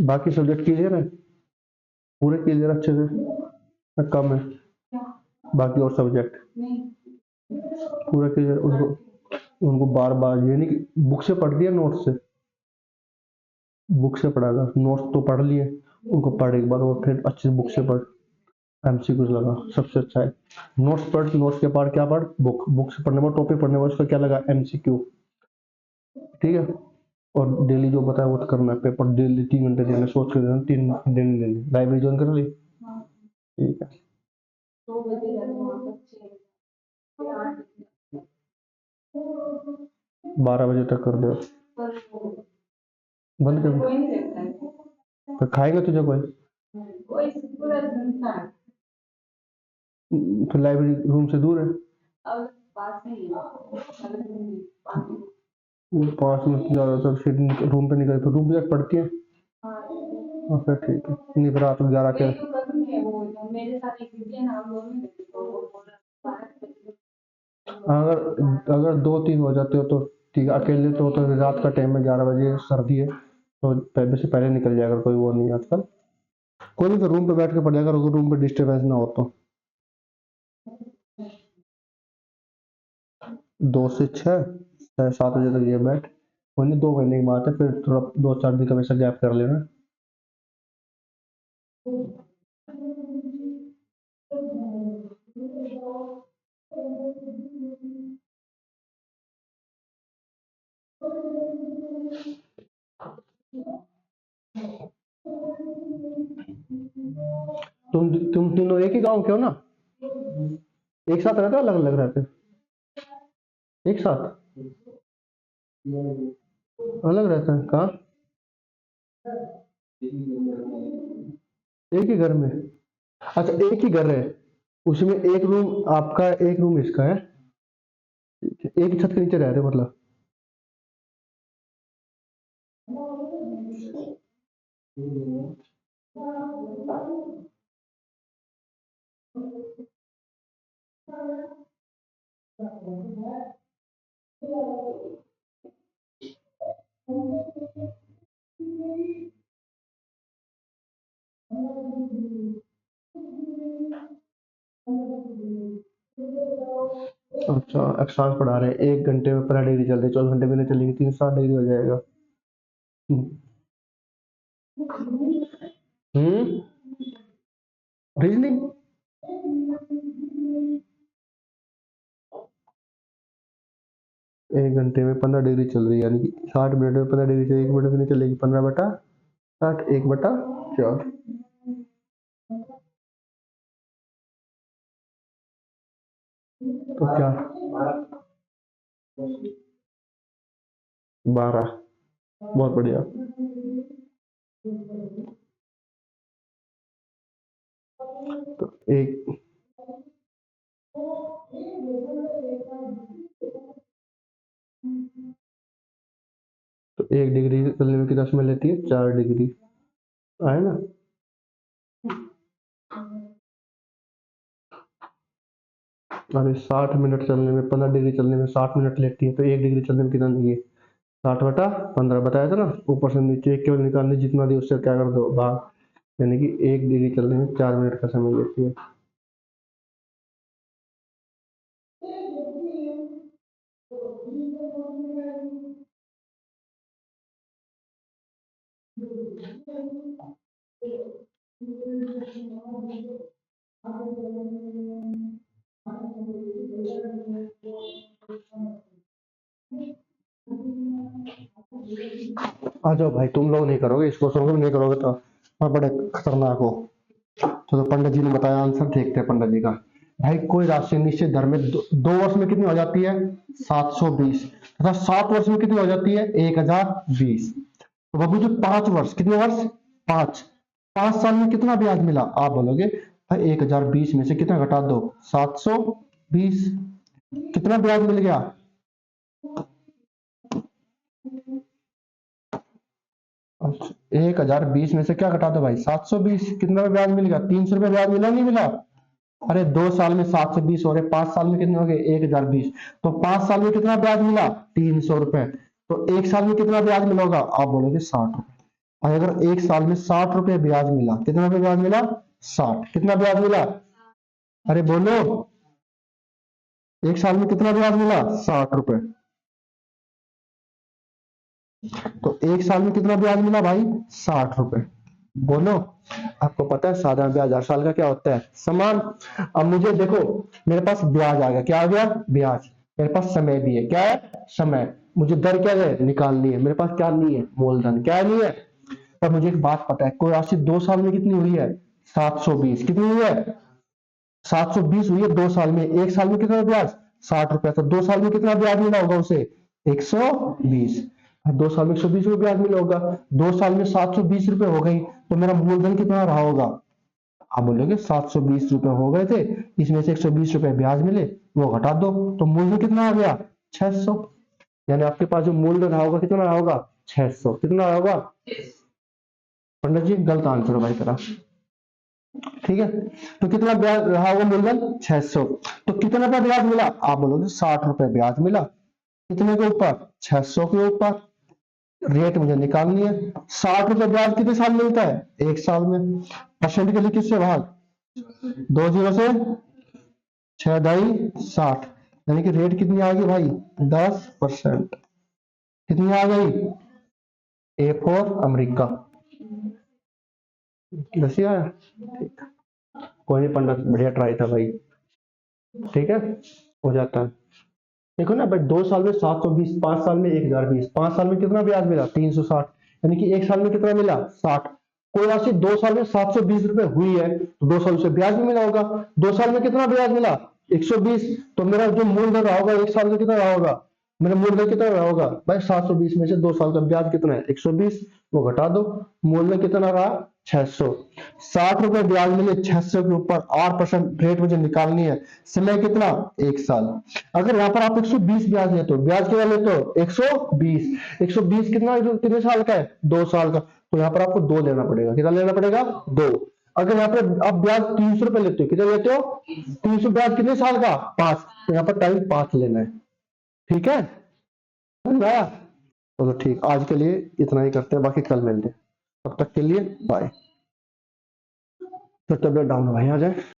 बाकी सब्जेक्ट क्लियर है? पूरे क्लियर अच्छे से? या कम है बाकी और सब्जेक्ट? पूरा क्लियर? उनको उनको बार बार ये नहीं कि बुक से पढ़ दिया नोट से? बुक से पढ़ा था, नोट्स तो पढ़ लिए, उनको पढ़ एक बार और फिर अच्छे से बुक से पढ़। एमसीक्यूज लगा सबसे अच्छा है। नोट्स पढ़, नोट्स के बाद क्या पढ़? बुक, बुक से पढ़ने में टॉपिक पढ़ने में उसका क्या लगा? एमसीक्यू। ठीक है। और डेली जो बताया वो तो करना है। पेपर डेली 3 घंटे देना, सोच के देना, 3 दिन देने। लाइब्रेरी ज्वाइन कर ली? ठीक है। 12 बजे तक कर दो। बंद कर। तो खाएगा तुझे कोई? तो लाइब्रेरी रूम से दूर है? वो 5 मिनट ज्यादातर, फिर रूम पे निकल तो रूम पे जाके पढ़ती है। हाँ फिर ठीक है, नहीं फिर रात को 11 के। अगर अगर 2-3 हो जाते हो तो ठीक है, अकेले तो रात का टाइम है, 11 बजे, सर्दी है तो पहले से पहले निकल जाएगा, कोई वो नहीं है आजकल। कोई नहीं, तो रूम पे बैठ के पढ़ जाएगा, अगर रूम पे डिस्टर्बेंस ना हो तो। 2 से 6, 7 बजे तक ये बैठ। कोई नहीं, 2 महीने की बात है, फिर थोड़ा 2-4 दिन का वैसा गैप कर लेना। तुम तीनों एक ही गांव के हो ना? एक साथ रहते हो, अलग अलग रहते हो? एक साथ? अलग रहते हैं कहाँ? एक ही घर में? अच्छा, एक ही घर है, उसमें एक रूम आपका, एक रूम इसका है? एक ही छत के नीचे रह रहे हो मतलब? अच्छा, एक्सांस पढ़ा रहे हैं, 1 घंटे में 15 डिग्री चल रही है, 24 घंटे में नहीं चलेगी, 360 डिग्री हो जाएगा। हम्म। रीजनिंग? 1 घंटे में 15 डिग्री चल रही है, यानी कि 60 मिनट में 15 डिग्री से 1 मिनट में नहीं चलेगी, 15/60, 1/4। तो क्या? 12। बहुत बढ़िया। तो एक तो 1 डिग्री चलने में कितना समय लेती है? 4 डिग्री। आए ना? अरे 60 मिनट चलने में, 15 डिग्री चलने में 60 मिनट लेती है, तो 1 डिग्री चलने में कितना लेगी? 60/15 बताया था ना, ऊपर से नीचे केवल निकालने जितना दी उससे क्या कर दो, भाग। यानी कि 1 डिग्री चलने में 4 मिनट का समय लेती है। आ जाओ भाई, तुम लोग नहीं करोगे इस क्वेश्चन को, नहीं करोगे तो मैं बड़े खतरनाक हो। तो पंडित जी ने बताया आंसर, देखते हैं पंडित जी का। भाई, कोई राशि निश्चित दर में 2 वर्ष में कितनी हो जाती है? 720। तथा 7 वर्ष में कितनी हो जाती है? 1020। तो बाबू जी, 5 वर्ष, कितने वर्ष? 5। 5 साल में कितना ब्याज मिला? आप बोलोगे भाई 1020 में से कितना घटा दो? 720। कितना ब्याज मिल गया? अच्छा, 1020 में से क्या घटा दो भाई? 720। कितना ब्याज मिल गया? 300 रुपये ब्याज मिला, नहीं मिला? अरे 2 साल में 720 हो रहे, 5 साल में कितने हो गए? 1020। तो 5 साल में कितना ब्याज मिला? 300 रुपए। तो 1 साल में कितना ब्याज मिलेगा? आप बोलोगे 60 रुपए। और अगर 1 साल में 60 रुपए ब्याज मिला, कितना रुपए ब्याज मिला? 60। कितना ब्याज मिला? अरे बोलो। 1 साल में कितना ब्याज मिला? 60 रुपए। तो 1 साल में कितना ब्याज मिला भाई? 60 रुपए। बोलो। आपको पता है साधारण ब्याज हर साल का क्या होता है? समान। अब मुझे देखो, मेरे पास ब्याज आ गया, क्या आ गया? ब्याज। मेरे पास समय भी है, क्या है? समय। मुझे दर क्या है? निकालनी है। मेरे पास क्या नहीं है? मूलधन। क्या नहीं है? पर मुझे एक बात पता है, कोई राशि 2 साल में कितनी हुई है? 720। कितनी हुई है? 720 हुई है 2 साल में। 1 साल में कितना ब्याज? 60 रुपया। तो 2 साल में कितना ब्याज मिला होगा उसे? 120। 2 साल में 120 रुपये ब्याज मिला होगा। 2 साल में 720 रुपये हो गई, तो मेरा मूलधन कितना रहा होगा? आप बोलोगे 720 रुपये हो गए थे, इसमें से 120 रुपये ब्याज मिले, वो घटा दो, तो मूलधन कितना आ गया? 600। यानी आपके पास जो मूलधन रहा होगा, कितना रहा होगा? 600। कितना रहा होगा? पंडित जी, गलत आंसर है भाई तेरा। ठीक है, तो कितना ब्याज रहा होगा मूलधन? 600। तो कितना रुपया ब्याज मिला? आप बोलोगे 60 रुपए ब्याज मिला। कितने के ऊपर? 600 के ऊपर। रेट मुझे निकालनी है। 60 रुपए ब्याज कितने साल मिलता है? 1 साल में। परसेंट के लिए किससे भाग? 2 जीरो से। 6×2 = 60। यानी कि रेट कितनी आ गई भाई? 10%। कितनी आ गई? A for America. दस ही आया? ठीक। कोई नहीं पंडित, बढ़िया ट्राई था भाई। ठीक है, हो जाता है। देखो ना भाई, 2 साल में 720, 5 साल में 1020, 5 साल में कितना ब्याज मिला? 360। यानी कि 1 साल में कितना मिला 60। कोई राशि 2 साल में 720 रुपए हुई है तो 2 साल से ब्याज भी मिला होगा। 2 साल में कितना ब्याज मिला 120, तो मेरा जो मूलधन रहा होगा 1 साल का कितना रहा होगा, मेरा मूलधन कितना रहा होगा भाई 720 में से 2 साल का ब्याज कितना है 120, वो घटा दो, मूलधन कितना रहा 600। 60 रुपए ब्याज मिले 600 के ऊपर, 8% रेट मुझे निकालनी है, समय कितना 1 साल। अगर यहाँ पर आप 120 ब्याज लेते हो, ब्याज कितना लेते हो 120, 120 कितने साल का है 2 साल का, तो यहाँ पर आपको 2 लेना पड़ेगा, कितना लेना पड़ेगा 2। अगर यहाँ पर आप ब्याज 300 रुपए लेते हो, कितना लेते हो 300, ब्याज कितने साल का 5, तो यहाँ पर टाइम 5 लेना है। ठीक है, समझ आया? चलो ठीक, आज के लिए इतना ही करते हैं, बाकी कल मिलते हैं, तब तक के लिए बाय। तो टैबलेट डाउन भाई आ जाए।